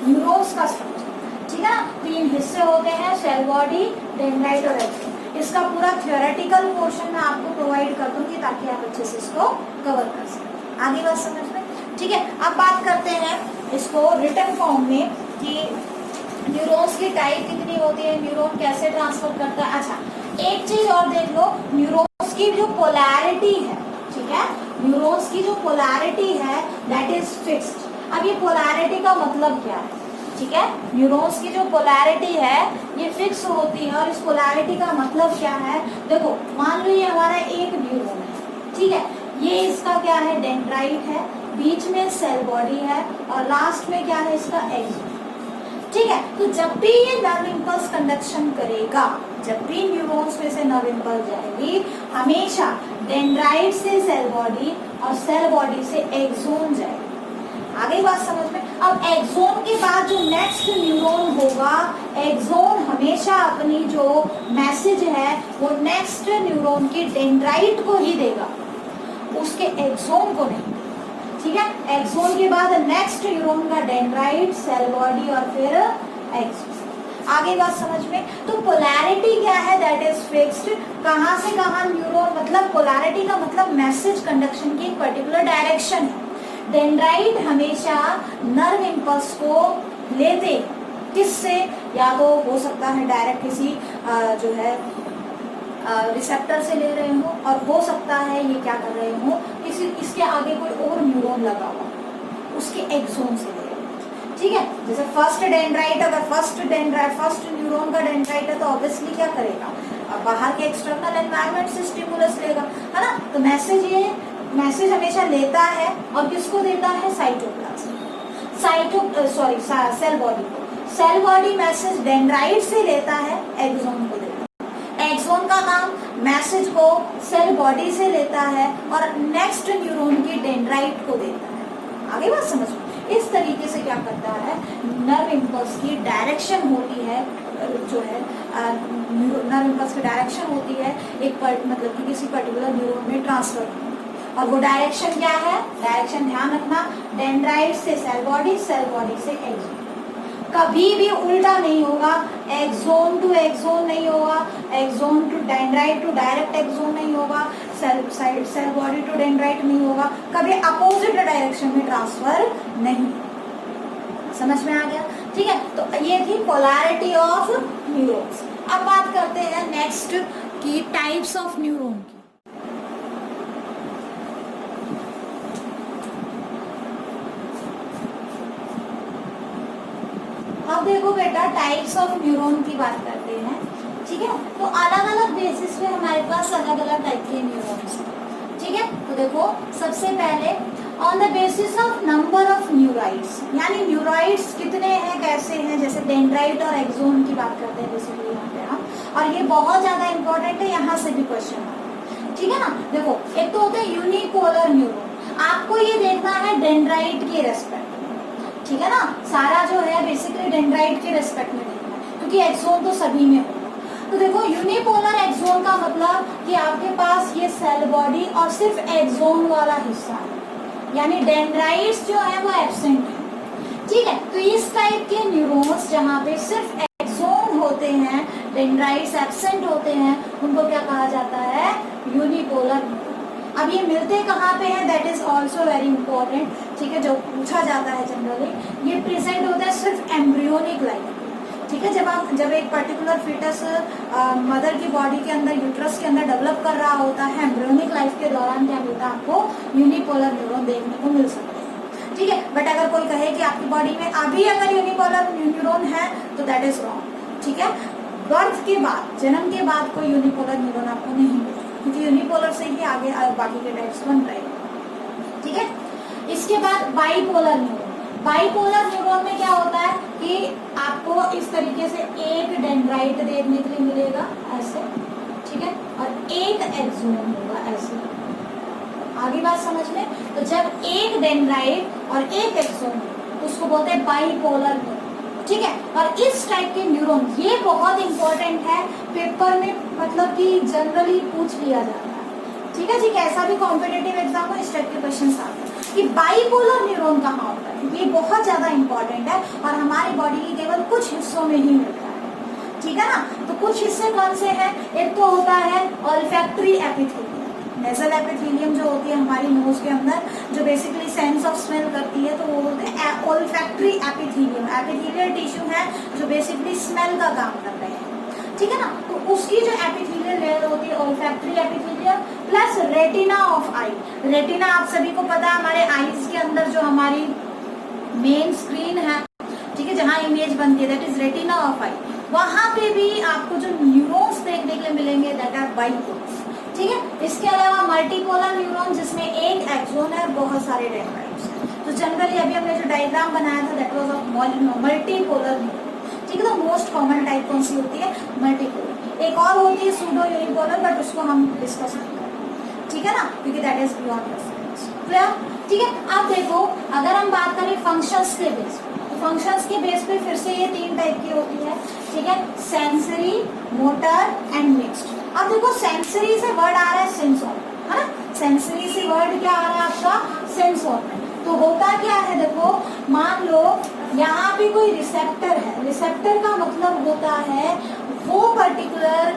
न्यूरॉन्स का स्ट्रक्चर, ठीक है ना। 3 हिस्से होते हैं, सेल बॉडी, डेंड्राइट और एक्सोन। इसका पूरा थ्योरेटिकल पोर्शन मैं आपको प्रोवाइड कर दूंगी ताकि आप अच्छे से इसको कवर कर सकें। आगे बात समझ में, ठीक है। अब बात करते हैं इसको रिटन फॉर्म में कि न्यूरॉन्स की टाइप कितनी होती है, न्यूरॉन कैसे ट्रांसफर करता है। अच्छा एक चीज और देख लो, न्यूरॉन्स की जो पोलैरिटी है, ठीक है, न्यूरॉन्स की जो पोलैरिटी है दैट इज फिक्स्ड। अब ये पोलैरिटी का मतलब क्या है, ठीक है, न्यूरॉन्स की जो पोलैरिटी है ये फिक्स होती है, और इस पोलैरिटी का मतलब क्या है, देखो मान लो ये हमारा एक न्यूरॉन है, ठीक है, ये इसका क्या है, डेंड्राइट है, बीच में सेल बॉडी है और लास्ट में क्या है इसका एक्सोन, ठीक है। तो जब भी ये नर्व इंपल्स कंडक्शन करेगा, जब भी न्यूरॉन्स में से नर्व इंपल्स जाएगी, हमेशा डेंड्राइट से सेल बॉडी और सेल बॉडी से एक्सोन जाएगी। आगे बात समझ में। अब एक्सोन के बाद जो नेक्स्ट न्यूरॉन होगा, एक्सोन हमेशा अपनी जो मैसेज है वो नेक्स्ट न्यूरॉन की डेंड्राइट को ही देगा, उसके एक्सोन को नहीं, ठीक है। एक्सोन के बाद नेक्स्ट न्यूरॉन का डेंड्राइट, सेल बॉडी और फिर एक्सोन। आगे बात समझ में। तो पोलैरिटी क्या है, दैट इज फिक्स्ड। कहाँ से कहाँ न्यूरॉन, मतलब पोलैरिटी का मतलब मैसेज कंडक्शन की एक पर्टिकुलर डायरेक्शन है। डेंड्राइट हमेशा नर्व इंपल्स को लेते किससे, या तो हो सकता है डायरेक्ट किसी जो है रिसेप्टर से ले रहे हो, और हो सकता है ये क्या कर रहे हो, किसी इसके आगे कोई और न्यूरॉन लगा हुआ उसके एक्सोन से ले रहे हो, ठीक है। जैसे फर्स्ट डेंड्राइट, अगर फर्स्ट न्यूरॉन का डेंड्राइट है तो ऑब्वियसली क्या करेगा, बाहर के एक्सटर्नल एनवायरनमेंट से स्टिमुलस लेगा, है ना। तो मैसेज हमेशा लेता है, और किसको देता है, साइटोप्लाज्म, सेल बॉडी को। सेल बॉडी मैसेज डेंड्राइट से लेता है, एक्सोन को देता है। एक्सोन का काम मैसेज को सेल बॉडी से लेता है और नेक्स्ट न्यूरॉन की डेंड्राइट को देता है। आगे बात समझ में। इस तरीके से क्या करता है, नर्व इंपल्स की डायरेक्शन होती है, जो है नर्व इंपल्स की डायरेक्शन होती है एक मतलब कि किसी पर्टिकुलर न्यूरॉन में ट्रांसफर, और वो डायरेक्शन क्या है, डायरेक्शन ध्यान रखना, डेंड्राइट से सेल बॉडी से एक्सोन। कभी भी उल्टा नहीं होगा, एक्सोन टू एक्सोन नहीं होगा, axon to dendrite to direct axon नहीं होगा, सेल बॉडी टू डेंड्राइट नहीं होगा, कभी अपोजिट डायरेक्शन में ट्रांसफर नहीं। समझ में आ गया, ठीक है। तो ये थी पोलैरिटी ऑफ न्यूरॉन्स। अब बात करते हैं नेक्स्ट की टाइप्स ऑफ न्यूरॉन की। टाइप्स ऑफ न्यूरॉन की बात करते हैं, ठीक है। तो अलग अलग बेसिस पे हमारे पास अलग अलग टाइप के न्यूरॉन्स हैं, ठीक है। तो देखो सबसे पहले on the basis of number of neurites, यानी न्यूराइड्स कितने हैं, कैसे हैं, जैसे डेंड्राइट और एक्सोन की बात करते हैं बेसिकली यहाँ पे हम, और ये बहुत ज्यादा इंपॉर्टेंट है, यहाँ से भी क्वेश्चन आता है, ठीक है ना। देखो एक तो होते हैं यूनिपोलर न्यूरॉन, आपको ये देखना है डेंड्राइट के रेस्पेक्ट में, ठीक है ना। सारा जो है बेसिकली डेंड्राइट के रेस्पेक्ट में देखना है, क्योंकि एक्सोन तो सभी में होगा। तो देखो यूनिपोलर एक्सोन का मतलब कि आपके पास ये सेल बॉडी और सिर्फ एक्सोन वाला हिस्सा है, यानी डेंड्राइट्स जो है वो एब्सेंट है, ठीक है। तो इस टाइप के न्यूरॉन्स जहाँ पे सिर्फ एक्सोन होते हैं, डेंड्राइट्स एब्सेंट होते हैं, उनको क्या कहा जाता है, यूनिपोलर न्यूरॉन। अब ये मिलते कहाँ पे हैं, that is also very important, ठीक है, जो पूछा जाता है जनरली। ये प्रेजेंट होता है सिर्फ एम्ब्रियोनिक लाइफ, ठीक है। जब एक पर्टिकुलर फिटस मदर की बॉडी के अंदर, यूट्रस के अंदर डेवलप कर रहा होता है, एम्ब्रियोनिक लाइफ के दौरान क्या मिलता है, आपको यूनिपोलर न्यूरॉन देखने को मिल सकते हैं, ठीक है। बट अगर कोई कहे कि आपकी बॉडी में अभी अगर यूनिपोलर न्यूरॉन है तो दैट इज रॉन्ग, ठीक है। बर्थ के बाद, जन्म के बाद कोई यूनिपोलर न्यूरॉन आपको नहीं मिलेगा, क्योंकि यूनिपोलर से ही आगे बाकी के टाइप्स बन रहे हैं, ठीक है। इसके बाद बाइपोलर न्यूरॉन। बाइपोलर न्यूरॉन में क्या होता है कि आपको इस तरीके से एक डेंड्राइट देखने के लिए मिलेगा ऐसे, ठीक है, और एक एक्सोन होगा ऐसे। आगे बात समझ में, तो जब एक डेंड्राइट और एक एक्सोन उसको बोलते हैं बाइपोलर न्यूरॉन, ठीक है। और इस टाइप के न्यूरॉन, ये बहुत इंपॉर्टेंट है, पेपर में मतलब कि जनरली पूछ लिया जाता है, ठीक है जी। कैसा भी कॉम्पिटिटिव एग्जाम में इस टाइप के क्वेश्चन आते हैं कि बाइपोलर न्यूरॉन कहाँ होता है, ये बहुत ज्यादा इंपॉर्टेंट है और हमारी बॉडी के केवल कुछ हिस्सों में ही मिलता है, ठीक है ना। तो कुछ हिस्से कौन से हैं, एक तो होता है ऑल्फैक्टरी एपिथेलियम, नेजल एपिथेलियम जो होती है हमारी नोज के अंदर, जो बेसिकली सेंस ऑफ स्मेल करती है, तो वो बोलते हैं ऑल्फैक्टरी एपिथेलियम। एपिथेलियल टिश्यू है जो बेसिकली स्मेल का काम कर रहे हैं, ठीक है ना। तो उसकी जो एपिथेलियल लेयर होती है olfactory epithelium, plus retina of I. Retina आप सभी को पता है, हमारे आईज के अंदर जो हमारी मेन स्क्रीन है, ठीक है, जहाँ इमेज बनती है, दैट इज रेटिना ऑफ आई। वहां पे भी आपको जो न्यूरॉन्स देखने के लिए मिलेंगे दैट आर बाइपोलर, ठीक है। इसके अलावा मल्टीपोलर न्यूरॉन, जिसमें एक एक्सोन है, बहुत सारे डेंड्राइट्स हैं। तो जनरली अभी हमने जो डायग्राम बनाया था that was of multipolar neuron, ठीक है। तो मोस्ट कॉमन टाइप कौन सी होती है, मल्टीपोलर। एक और होती है सूडो यूनिपोलर, बट उसको हम डिस्कस नहीं करेंगे, ठीक है ना, क्योंकि दैट इज बियॉन्ड क्लियर, ठीक है। अब देखो अगर हम बात करें फंक्शंस के बेस पे, तो फंक्शंस के बेस पे फिर से ये तीन टाइप की होती है, ठीक है, सेंसरी, मोटर एंड मिक्स्ड। अब देखो सेंसरी से वर्ड आ रहा है सेंस ऑर्गन, है ना। सेंसरी से वर्ड क्या आ रहा है आपका, सेंस ऑर्गन। तो होता क्या है, देखो मान लो यहाँ पे कोई रिसेप्टर है, रिसेप्टर का मतलब होता है वो पर्टिकुलर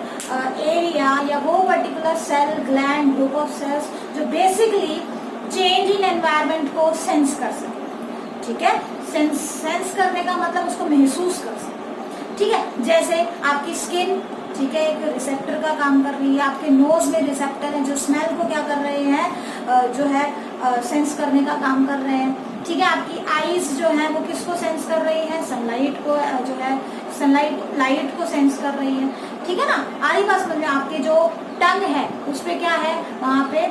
एरिया या वो particular cell, gland, group of cells जो बेसिकली चेंज इन एनवायरनमेंट को सेंस कर सके, ठीक है। सेंस करने का मतलब उसको महसूस कर सके, ठीक है। जैसे आपकी स्किन, ठीक है, एक रिसेप्टर का काम कर रही है, आपके नोज में रिसेप्टर है जो स्मेल को क्या कर रहे हैं, जो है सेंस करने का काम कर रहे हैं, ठीक है। आपकी आईज जो है वो किसको सेंस कर रही है, सनलाइट को, जो है सनलाइट लाइट को सेंस कर रही है, ठीक है ना। आरी बात समझ में, आपके जो टंग है उस पे क्या है, वहाँ पे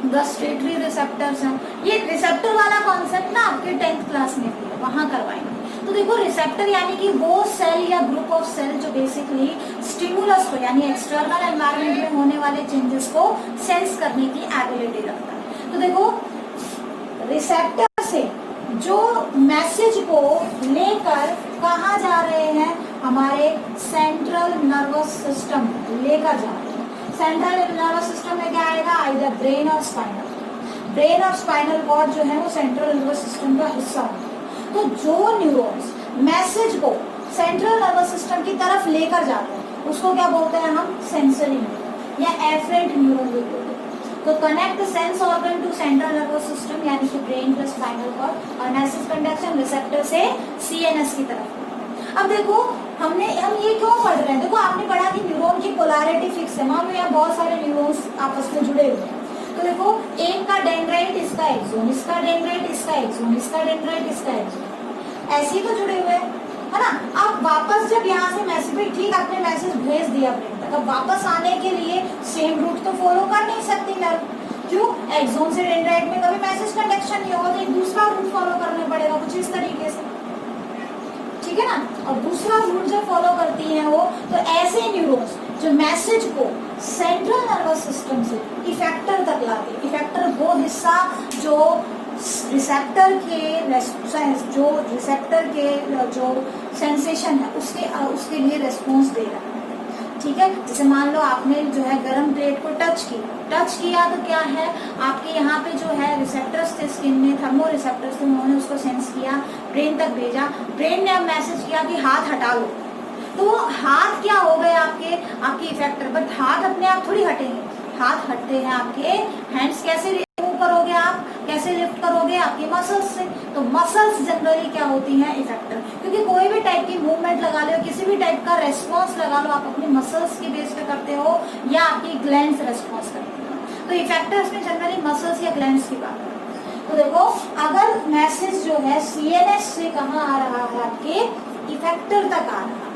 गस्टेटरी रिसेप्टर्स हैं। ये रिसेप्टर वाला कॉन्सेप्ट ना आपके 10th क्लास में भी है, वहाँ करवाएंगे। तो देखो रिसेप्टर यानी कि वो सेल या ग्रुप ऑफ सेल जो बेसिकली स्टिमुलस को, यानी एक्सटर्नल एनवायरनमेंट में होने वाले चेंजेस को सेंस करने की एबिलिटी रखता है। तो देखो रिसेप्टर से जो मैसेज को लेकर कहाँ जा रहे हैं, हमारे सेंट्रल नर्वस सिस्टम लेकर जा रहे हैं। सेंट्रल नर्वस सिस्टम में क्या आएगा, आइदर ब्रेन और स्पाइनल। ब्रेन और स्पाइनल कॉर्ड जो है वो सेंट्रल नर्वस सिस्टम का हिस्सा होता है। तो जो न्यूरॉन्स मैसेज को सेंट्रल नर्वस सिस्टम की तरफ लेकर जाते हैं उसको क्या बोलते हैं हम, सेंसरी न्यूरॉन या एफरेंट न्यूरॉन भी बोलते हैं। तो connect sense organ to central nervous system यानी कि ब्रेन प्लस स्पाइनल कॉर्ड, और मैसेज कंडक्शन रिसेप्टर से सीएनएस की तरफ। अब देखो हम ये क्यों पढ़ रहे हैं, देखो आपने पढ़ा कि न्यूरॉन की पोलैरिटी फिक्स है, मान लो यहाँ बहुत सारे न्यूरॉन्स आपस में जुड़े हुए हैं। तो देखो एक का डेंड्राइट इसका एक्सोन, इसका डेंड्राइट इसका एक्सोन, इसका डेंड्राइट इसका एक्सोन, ऐसे ही तो जुड़े हुए हैं, है ना। अब वापस जब यहाँ से मैसेज, ठीक आपने मैसेज भेज दिया ब्रेन तक, अब वापस आने के लिए सेम रूट तो फॉलो कर नहीं सकती नर्व, क्यों, एक्सोन से डेंड्राइट में कभी मैसेज कंडक्शन नहीं होगा, तो एक दूसरा रूट फॉलो करना पड़ेगा कुछ इस तरीके से, ठीक है ना। और दूसरा रूट जब फॉलो करती है वो, तो ऐसे न्यूरॉन्स जो मैसेज को सेंट्रल नर्वस सिस्टम से इफेक्टर तक लाते हैं, इफेक्टर वो हिस्सा जो रिसेप्टर के जो सेंसेशन है उसके लिए रेस्पॉन्स दे रहा है, ठीक है। जैसे मान लो आपने जो है गर्म प्लेट को टच किया तो क्या है, आपके यहाँ पे जो है रिसेप्टर्स थे स्किन में, थर्मो रिसेप्टर्स थे, उन्होंने उसको सेंस किया, ब्रेन तक भेजा, ब्रेन ने अब मैसेज किया कि हाथ हटा लो, तो हाथ क्या हो गए आपके इफेक्टर, बट हाथ अपने आप थोड़ी हटेंगे, हाथ हटते हैं आपके हैंड्स, कैसे मूव करोगे आप, कैसे लिफ्ट करोगे, आपके मसल्स से। तो मसल्स जनरली क्या होती हैं, इफेक्टर, क्योंकि कोई भी टाइप की मूवमेंट लगा लो, किसी भी टाइप का रेस्पॉन्स लगा लो, आप अपने मसल्स की बेस पे करते हो या आपकी ग्लैंड्स रेस्पॉन्स करते हो, तो इफेक्टर्स में जनरली मसल्स या ग्लैंड्स की बात है। तो देखो अगर मैसेज जो है सीएनएस से कहाँ आ रहा है, आपके इफेक्टर तक आ रहा है,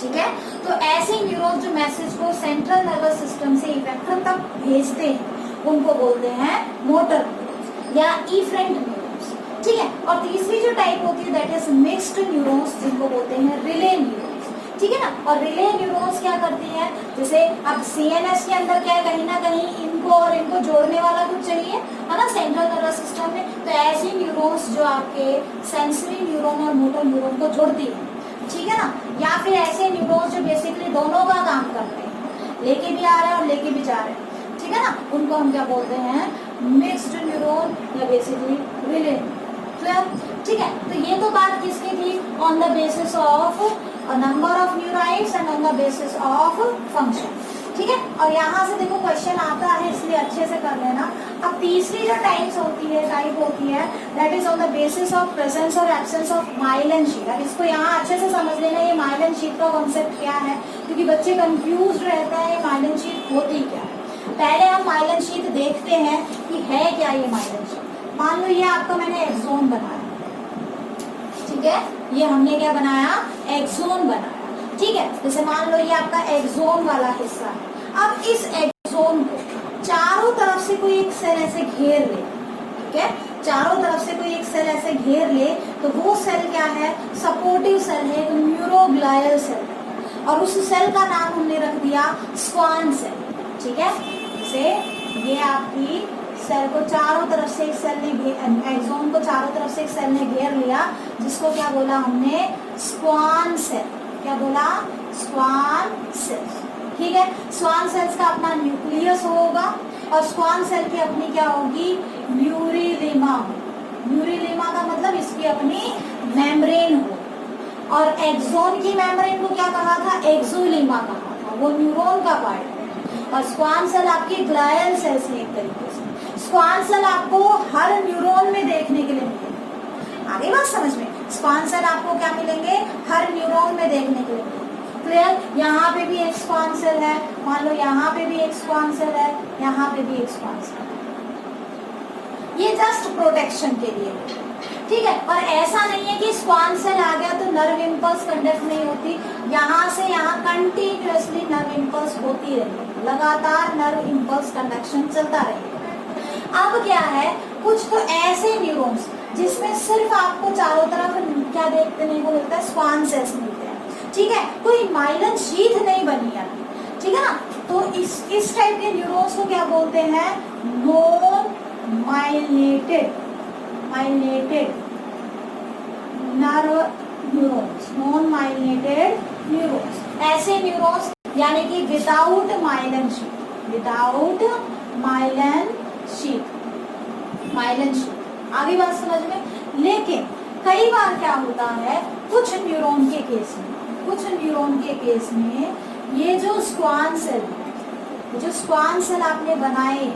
ठीक है। तो ऐसे न्यूरॉन्स जो मैसेज को सेंट्रल नर्वस सिस्टम से इफेक्टर तक भेजते हैं उनको बोलते हैं मोटर न्यूरॉन्स या इफरेंट न्यूरॉन्स, ठीक है। और तीसरी जो टाइप होती है दैट इज मिक्स्ड न्यूरॉन्स, जिनको बोलते हैं रिले न्यूरॉन्स, ठीक है ना। और रिले न्यूरॉन्स क्या करती हैं, जैसे अब सीएनएस के अंदर क्या है, कहीं ना कहीं इनको और इनको जोड़ने वाला कुछ चाहिए, है ना, सेंट्रल नर्वस सिस्टम में, तो ऐसी न्यूरॉन्स जो आपके सेंसरी न्यूरॉन और मोटर न्यूरॉन को जोड़ती है, ठीक है ना। या फिर ऐसे न्यूरॉन्स जो बेसिकली दोनों का काम करते हैं, लेके भी आ रहे हैं और लेके भी जा रहे हैं, ठीक है ना, उनको हम क्या बोलते हैं, मिक्स्ड न्यूरॉन या बेसिकली रिले, ठीक है। तो ये तो बात किसकी थी, on the basis of number of neurites and on the basis of function, ठीक है। और यहाँ से देखो क्वेश्चन आता है, इसलिए अच्छे से कर लेना। अब तीसरी जो टाइप होती है that is on the basis of presence और एब्सेंस ऑफ माइलिन शीट। अब इसको यहाँ अच्छे से समझ लेना, ये माइलिन शीट का कॉन्सेप्ट क्या है, क्योंकि बच्चे कंफ्यूज रहते हैं ये माइलिन शीट होती क्या है। पहले हम माइलिन शीट देखते हैं कि है क्या ये माइलिन शीट। मान लो ये आपका मैंने एक्सोन बनाया, ठीक है, ये हमने क्या बनाया, एक्सोन बनाया, ठीक है। जैसे मान लो ये आपका एक्सोन वाला हिस्सा है, अब इस एक्सोन को चारों तरफ से कोई एक सेल ऐसे घेर ले, ठीक है, चारों तरफ से कोई एक सेल ऐसे घेर ले, तो वो सेल क्या है, सपोर्टिव सेल है, न्यूरोग्लायल सेल है, और उस सेल का नाम हमने रख दिया स्क्वान सेल, ठीक है। जैसे ये आपकी सेल को चारों तरफ से एक सेल ने एक्सोन को चारों तरफ से एक सेल ने घेर लिया, जिसको क्या बोला हमने, स्क्वान सेल, क्या बोला, स्क्वान सेल्स, ठीक है। स्क्वान सेल्स का अपना न्यूक्लियस होगा और स्क्वान सेल की अपनी क्या होगी, न्यूरिलेमा। न्यूरिलेमा का मतलब इसकी अपनी मेम्ब्रेन हो, और एक्सोन की मेम्ब्रेन को क्या कहा था, एक्सोलेमा कहा था, वो न्यूरॉन का पार्ट है। और स्क्वान सेल आपकी ग्लायल सेल्स है एक तरीके से। स्क्वान सेल आपको हर न्यूरॉन में देखने के लिए मिलेंगे, आगे बात समझ में, स्क्वान सेल आपको क्या मिलेंगे, हर न्यूरॉन में देखने के लिए मिलेंगे, क्लियर। यहाँ पे भी एक स्क्वान सेल है, मान लो यहाँ पे भी एक स्क्वान सेल है, यहाँ पे भी एक स्क्वान सेल है, ये जस्ट प्रोटेक्शन के लिए, ठीक है। और ऐसा नहीं है कि स्क्वान सेल आ गया तो नर्व इम्पल्स कंडक्ट नहीं होती, यहाँ से यहाँ कंटिन्यूअसली नर्व इम्पल्स होती रहेगी, लगातार नर्व इम्पल्स कंडक्शन चलता रहेगा। अब क्या है, कुछ तो ऐसे न्यूरॉन्स जिसमें सिर्फ आपको चारों तरफ क्या देखने को मिलता है, स्क्वान सेल्स मिलते हैं, ठीक है, कोई माइलिन शीथ नहीं बनी है, ठीक है ना। तो इस टाइप के न्यूरॉन्स को क्या बोलते हैं, non myelinated nerve neurons, non myelinated neurons, ऐसे न्यूरॉन्स यानी कि विदाउट माइलिन शीट, आगे बात समझ में। लेकिन कई बार क्या होता है, कुछ न्यूरॉन के केस में ये जो स्क्वान सेल आपने बनाए,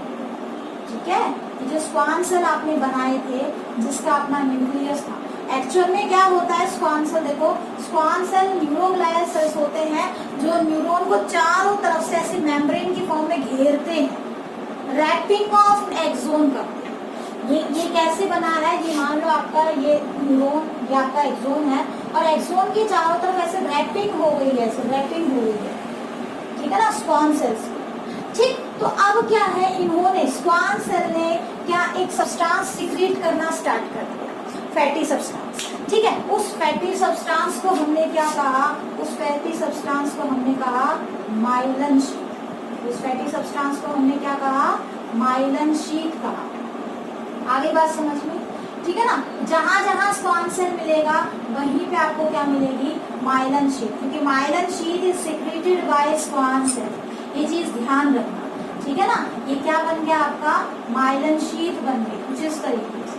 ठीक है, ये जो स्क्वान सेल आपने बनाए थे जिसका अपना न्यूक्लियस था, एक्चुअल में क्या होता है, स्क्वान सेल देखो, स्क्वान सेल न्यूरोग्लायल सेल्स होते हैं जो न्यूरॉन को चारों तरफ से ऐसे मेम्ब्रेन की फॉर्म में घेरते हैं, रैपिंग ऑफ एक्सोन करते हैं। ये कैसे बना है, ये मान लो आपका ये न्यूरॉन, ये आपका एक्सोन है, और एक्सोन की चारों तरफ ऐसे रैपिंग हो गई है, ऐसे रैपिंग हो गई है, ठीक है ना, स्क्वान सेल्स। ठीक, तो अब क्या है, इन्होंने स्क्वान सेल ने क्या एक सब्सटेंस सीक्रेट करना स्टार्ट कर दिया, फैटी सब्सटेंस। ठीक है, उस फैटी सब्सटेंस को हमने क्या कहा, उस फैटी सब्सटेंस को हमने कहा माइलन शीट। उस फैटी सब्सटेंस को हमने क्या कहा, माइलन शीट कहा। आगे बात समझ में, ठीक है ना। जहां जहां स्क्वान सेल मिलेगा वहीं पे आपको क्या मिलेगी, माइलन शीट, क्योंकि myelin sheet is secreted by Schwann cell. ये चीज ध्यान रखना, ठीक है ना। ये क्या बन गया आपका, माइलन शीट बन गई कुछ इस तरीके से,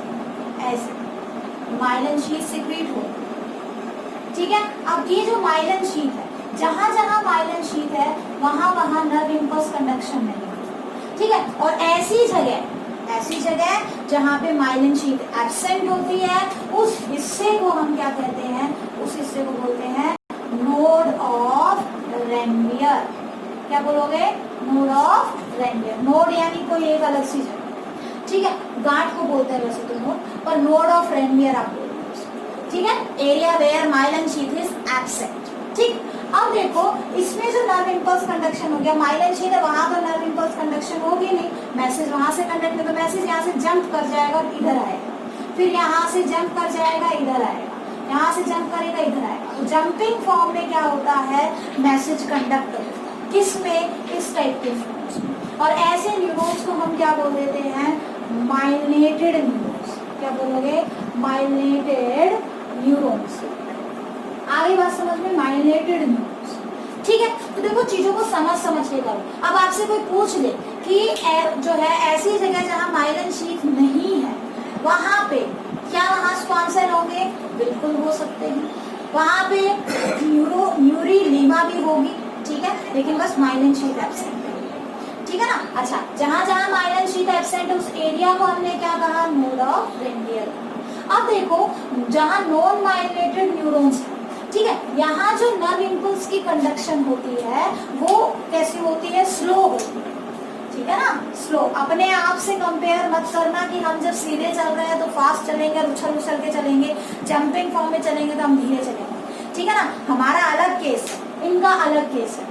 ऐसे माइलन शीट सिक्रेट हो, ठीक है। अब ये जो माइलन शीट है, जहां जहां माइलन शीट है वहां वहां नर्व इम्पल्स कंडक्शन नहीं है, ठीक है। और ऐसी जगह जहां पे माइलिन शीट एब्सेंट होती है, उस हिस्से को हम क्या कहते हैं, उस हिस्से को बोलते हैं नोड ऑफ रेनवियर। क्या बोलोगे, नोड ऑफ रेनवियर। नोड यानी कोई एक अलग सी जगह, ठीक है। गांठ को बोलते हैं वैसे तो नोड, पर नोड ऑफ रेनवियर आप बोलते हैं, ठीक है। Area where myelin sheet is absent, ठीक। अब देखो इसमें जो नर्व इम्पल्स कंडक्शन हो गया, माइलिन शीट है, वहां तो नर्व इम्पल्स कंडक्शन होगी नहीं, मैसेज वहां से कंडक्ट में, तो मैसेज यहाँ से जंप कर जाएगा और इधर आएगा, फिर यहाँ से जंप कर जाएगा इधर आएगा, यहाँ से जंप करेगा इधर आएगा। तो जंपिंग फॉर्म में क्या होता है, मैसेज कंडक्ट होता है, किस में, इस टाइप के न्यूरॉन्स में। और ऐसे न्यूरॉन्स को हम क्या बोल देते हैं, माइलिनेटेड न्यूरॉन्स। क्या बोलोगे, माइलिनेटेड न्यूरॉन्स। आगे बात समझ में, माइलिनेटेड न्यूरॉन्स, ठीक है। तो देखो चीजों को समझ के करो। अब आपसे कोई पूछ ले कि जो है ऐसी जगह जहां माइलिन शीट नहीं है, वहां पे क्या वहां स्क्वान सेल होंगे, बिल्कुल हो सकते हैं। वहां पे न्यूरीलीमा भी होगी, ठीक है, लेकिन बस माइलिन शीट एब्सेंट है, ठीक है ना। अच्छा, जहां जहां माइलिन शीट एब्सेंट है उस एरिया को हमने क्या कहा, नोड ऑफ रेनवियर। अब देखो जहां नॉन माइलिनेटेड न्यूरॉन्स है, ठीक है, यहाँ जो नर्व इम्पल्स की कंडक्शन होती है वो कैसी होती है, स्लो होती है, ठीक है ना, स्लो। अपने आप से कंपेयर मत करना कि हम जब सीधे चल रहे हैं तो फास्ट चलेंगे, उछल के चलेंगे, जंपिंग फॉर्म में चलेंगे तो हम धीरे चलेंगे, ठीक है ना। हमारा अलग केस है, इनका अलग केस है।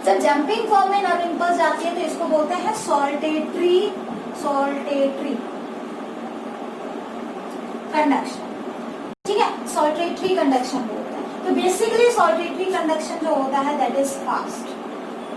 जब जंपिंग फॉर्म में नर्व इम्पल्स जाती है तो इसको बोलते हैं सॉल्टेटरी कंडक्शन, ठीक है, सॉल्टेटरी कंडक्शन बोलते हैं। तो बेसिकली सॉल्टेटरी कंडक्शन जो होता है दैट इज फास्ट,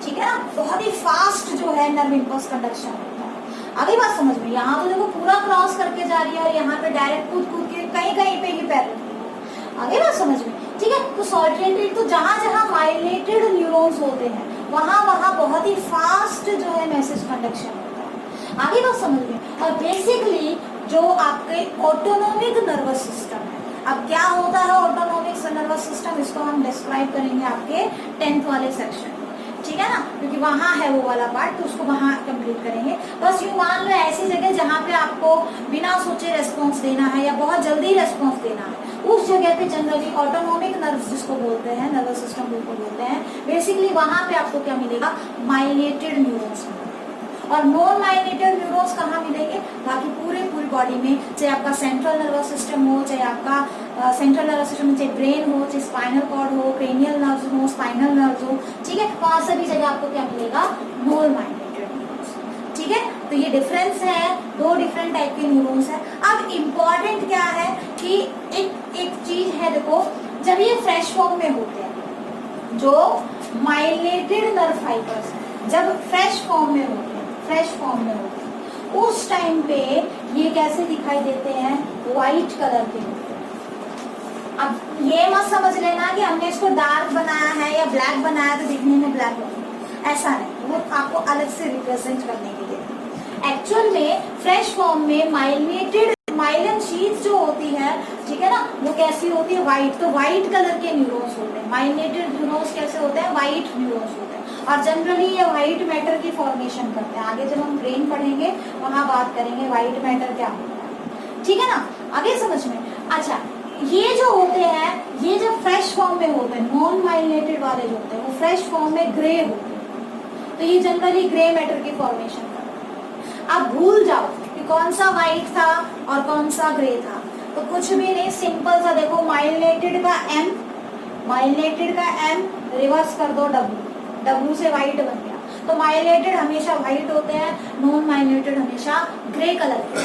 ठीक है ना, बहुत ही फास्ट जो है नर्व इम्पल्स कंडक्शन होता है। आगे बात समझ में, यहाँ तो देखो पूरा क्रॉस करके जा रही है और यहाँ पे डायरेक्ट कूद के कहीं पे ही पैर रखती है। आगे बात समझ में, ठीक है। तो सॉल्टेटरी, तो जहां जहां माइलिनेटेड न्यूरॉन्स होते हैं वहां वहां बहुत ही फास्ट जो है मैसेज कंडक्शन होता है। आगे बात समझ में। और बेसिकली जो आपके ऑटोनोमिक नर्वस सिस्टम है, अब क्या होता है ऑटोनोमिक नर्वस सिस्टम, इसको हम डिस्क्राइब करेंगे आपके 10th वाले सेक्शन में, ठीक है ना, क्योंकि वहाँ है वो वाला पार्ट, तो उसको वहाँ कंप्लीट करेंगे। बस यूँ मान लो ऐसी जगह जहाँ पे आपको बिना सोचे रेस्पॉन्स देना है या बहुत जल्दी रेस्पॉन्स देना है, उस जगह पे जनरली ऑटोनोमिक नर्व जिसको बोलते हैं, नर्वस सिस्टम जिसको बोलते हैं, बेसिकली वहाँ पे आपको क्या मिलेगा, माइलिनेटेड न्यूरॉन्स। और नॉन माइलिनेटेड न्यूरॉन्स कहाँ मिलेंगे, बाकी पूरी बॉडी में, चाहे आपका सेंट्रल नर्वस सिस्टम हो, चाहे आपका सेंट्रल नर्वस सिस्टम में चाहे ब्रेन हो, चाहे स्पाइनल कॉर्ड हो, क्रेनियल नर्व्स हो, स्पाइनल नर्व्स हो, ठीक है, वहाँ सभी जगह आपको क्या मिलेगा, नॉन माइलिनेटेड न्यूरॉन्स, ठीक है। तो ये डिफरेंस है, दो डिफरेंट टाइप के न्यूरॉन्स है। अब इम्पॉर्टेंट क्या है कि एक चीज है, देखो जब ये फ्रेश फॉर्म में होते हैं, जो माइलिनेटेड नर्व फाइबर्स है, जब फ्रेश फॉर्म में होते हैं, उस टाइम पे ये कैसे दिखाई देते हैं, व्हाइट कलर के होते हैं। अब ये मत समझ लेना कि हमने इसको डार्क बनाया है या ब्लैक बनाया तो दिखने में ब्लैक होगा, ऐसा नहीं, वो आपको अलग से रिप्रेजेंट करने के लिए। एक्चुअल में फ्रेश फॉर्म में माइलिनेटेड माइलिन शीट जो होती है, ठीक है ना, वो कैसी होती है, व्हाइट। तो व्हाइट कलर के न्यूरॉन्स होते हैं। माइलिनेटेड न्यूरॉन्स कैसे होते हैं, व्हाइट न्यूरॉन्स होते हैं। और जनरली ये व्हाइट मैटर की फॉर्मेशन करते हैं। आगे जब हम ब्रेन पढ़ेंगे वहां बात करेंगे व्हाइट मैटर क्या होता है, ठीक है ना, आगे समझ में। अच्छा, ये जो होते हैं, ये जब फ्रेश फॉर्म में होते हैं, नॉन माइलिनेटेड वाले जो होते हैं वो फ्रेश फॉर्म में ग्रे होते हैं, तो ये जनरली ग्रे मैटर की फॉर्मेशन करते हैं। अब भूल जाओ कि कौन सा व्हाइट था और कौन सा ग्रे था, तो कुछ भी नहीं, सिंपल सा देखो, माइलिनेटेड का M, माइलिनेटेड का M रिवर्स कर दो W, W से व्हाइट बन गया। तो माइलिनेटेड हमेशा व्हाइट होते हैं, नॉन माइलिनेटेड हमेशा ग्रे कलर के,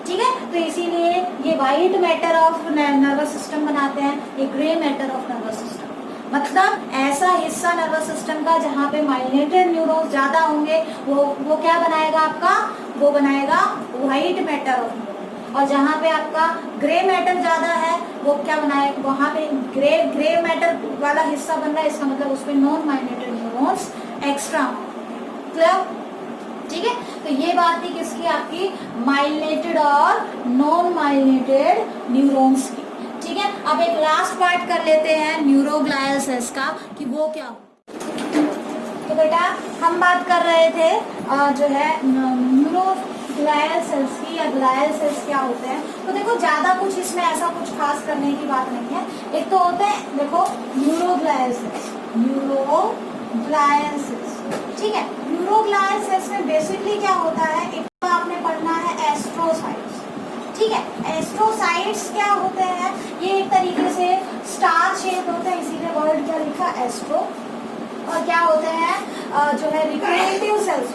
ठीक है। तो इसीलिए ये white matter of nervous system बनाते हैं, ये grey matter of nervous system. मतलब ऐसा हिस्सा नर्वस सिस्टम का जहाँ पे माइलिनेटेड न्यूरॉन्स ज्यादा होंगे वो क्या बनाएगा आपका, वो बनाएगा व्हाइट मैटर ऑफ न्यूरॉन। और जहाँ पे आपका ग्रे मैटर ज्यादा है वो क्या बनाएगा, वहाँ पे ग्रे मैटर वाला हिस्सा बन रहा है, इसका मतलब उस पर non myelinated neurons extra. Clear, ठीक है। तो ये बात थी किसकी, आपकी माइलिनेटेड और नॉन माइलिनेटेड न्यूरॉन्स की, ठीक है। अब एक लास्ट पार्ट कर लेते हैं न्यूरोग्लायल सेल्स का कि वो क्या हो। तो बेटा हम बात कर रहे थे जो है न्यूरोग्लायल सेल्स की, या ग्लायल सेल्स क्या होते हैं। तो देखो ज्यादा कुछ इसमें ऐसा कुछ खास करने की बात नहीं है। एक तो होते हैं देखो न्यूरोग्लायल सेल्स, न्यूरोग्लायल सेल्स, ठीक है। न्यूरोग्लायल सेल्स में बेसिकली क्या होता है, एक तो आपने पढ़ना है एस्ट्रोसाइट्स, ठीक है। एस्ट्रोसाइट्स क्या होते हैं, ये एक तरीके से स्टार शेप होते हैं, इसीलिए वर्ड क्या लिखा एस्ट्रो। और क्या होते हैं जो है रिप्रेजेंटेटिव सेल्स,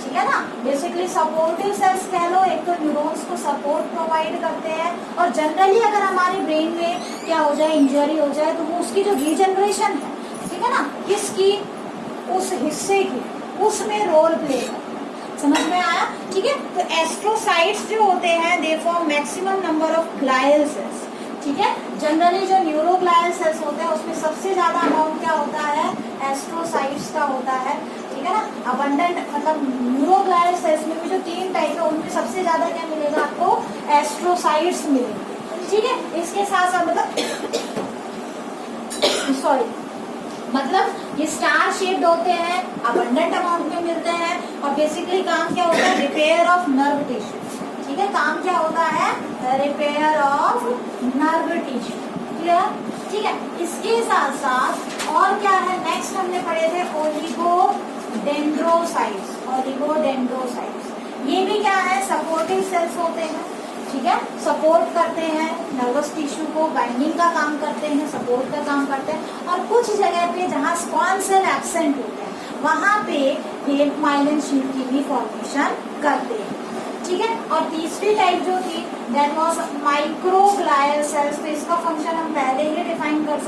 ठीक है ना। बेसिकली सपोर्टिव सेल्स कह लो, एक तो न्यूरॉन्स को सपोर्ट प्रोवाइड करते हैं। और जनरली अगर हमारे ब्रेन में क्या हो जाए, इंजरी हो जाए, तो वो उसकी जो रीजनरेशन है, ठीक है ना, किसकी, उस हिस्से की, उसमें रोल प्ले करते हैं। समझ में आया, ठीक है। तो एस्ट्रोसाइट्स जो होते हैं they form maximum number of glial cells, ठीक है। जनरली जो न्यूरोग्लायल सेल्स होते हैं उसमें सबसे ज्यादा अमाउंट क्या होता है, एस्ट्रोसाइट्स का होता है, ठीक है ना। अबंडेंट मतलब न्यूरोग्लायल सेल्स में भी जो 3 टाइप है उनमें सबसे ज्यादा क्या मिलेगा आपको, एस्ट्रोसाइट्स मिलेंगे, ठीक है। इसके साथ साथ मतलब ये स्टार शेप्ड होते हैं, अबंडेंट अमाउंट में मिलते हैं। और बेसिकली काम क्या होता है, रिपेयर ऑफ नर्व टिश्यू, ठीक है। काम क्या होता है, repair of nerve tissue, clear, ठीक है। इसके साथ साथ और क्या है, नेक्स्ट हमने पढ़े थे ओलिगोडेंड्रोसाइट्स, ओलिगोडेंड्रोसाइट्स। ये भी क्या है, सपोर्टिव सेल्स होते हैं, ठीक है। सपोर्ट करते हैं नर्वस टिश्यू को, बाइंडिंग का काम करते हैं, सपोर्ट का काम करते हैं। और कुछ जगह पे जहाँ स्पॉन सेल एब्सेंट होते हैं वहाँ पे ये माइलिन शीट की भी फॉर्मेशन करते हैं, ठीक है। और तीसरी टाइप जो थी दैट वाज माइक्रोग्लायल सेल्स। तो इसका फंक्शन हम पहले ही डिफाइन कर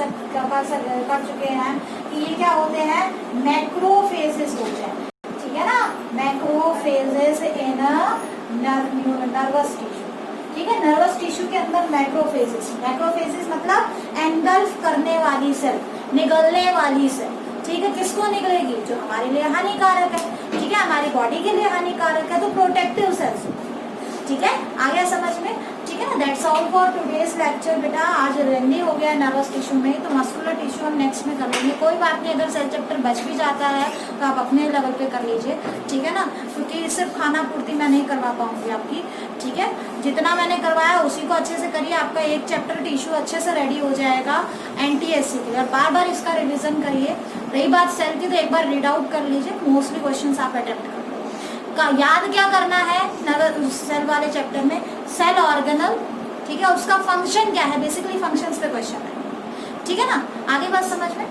चुके हैं कि ये क्या होते हैं, मैक्रोफेजेस होते हैं, ठीक है ना। मैक्रोफेजेस इन नर्वस टिश्यू, ठीक है। नर्वस टिश्यू के अंदर मैक्रोफेजेस मतलब एंगल्फ करने वाली सेल, निगलने वाली सेल, ठीक है। किसको निकलेगी, जो हमारे लिए हानिकारक है, ठीक है, हमारी बॉडी के लिए हानिकारक है, तो प्रोटेक्टिव सेल्स, ठीक है। आ गया समझ में, ठीक है ना। That's all for today's lecture बेटा। आज लेंदी हो गया नर्वस टिश्यू में, तो मस्कुलर टिश्यू हम नेक्स्ट में कर लेंगे। कोई बात नहीं, अगर सेल चैप्टर बच भी जाता है तो आप अपने लेवल पे कर लीजिए, ठीक है ना, क्योंकि सिर्फ खाना पूर्ति मैं नहीं करवा पाऊंगी आपकी, ठीक है। जितना मैंने करवाया उसी को अच्छे से करिए, आपका एक चैप्टर टिश्यू अच्छे से रेडी हो जाएगा NTSC के लिए। और बार बार इसका रिविजन करिए। रही बात सेल की, तो एक बार रीड आउट कर लीजिए, मोस्टली क्वेश्चन आप अटेम्प्ट कर का याद क्या करना है सेल वाले चैप्टर में, सेल ऑर्गेनल, ठीक है, उसका फंक्शन क्या है, बेसिकली फंक्शंस पे क्वेश्चन है, ठीक है ना। आगे बात समझ में।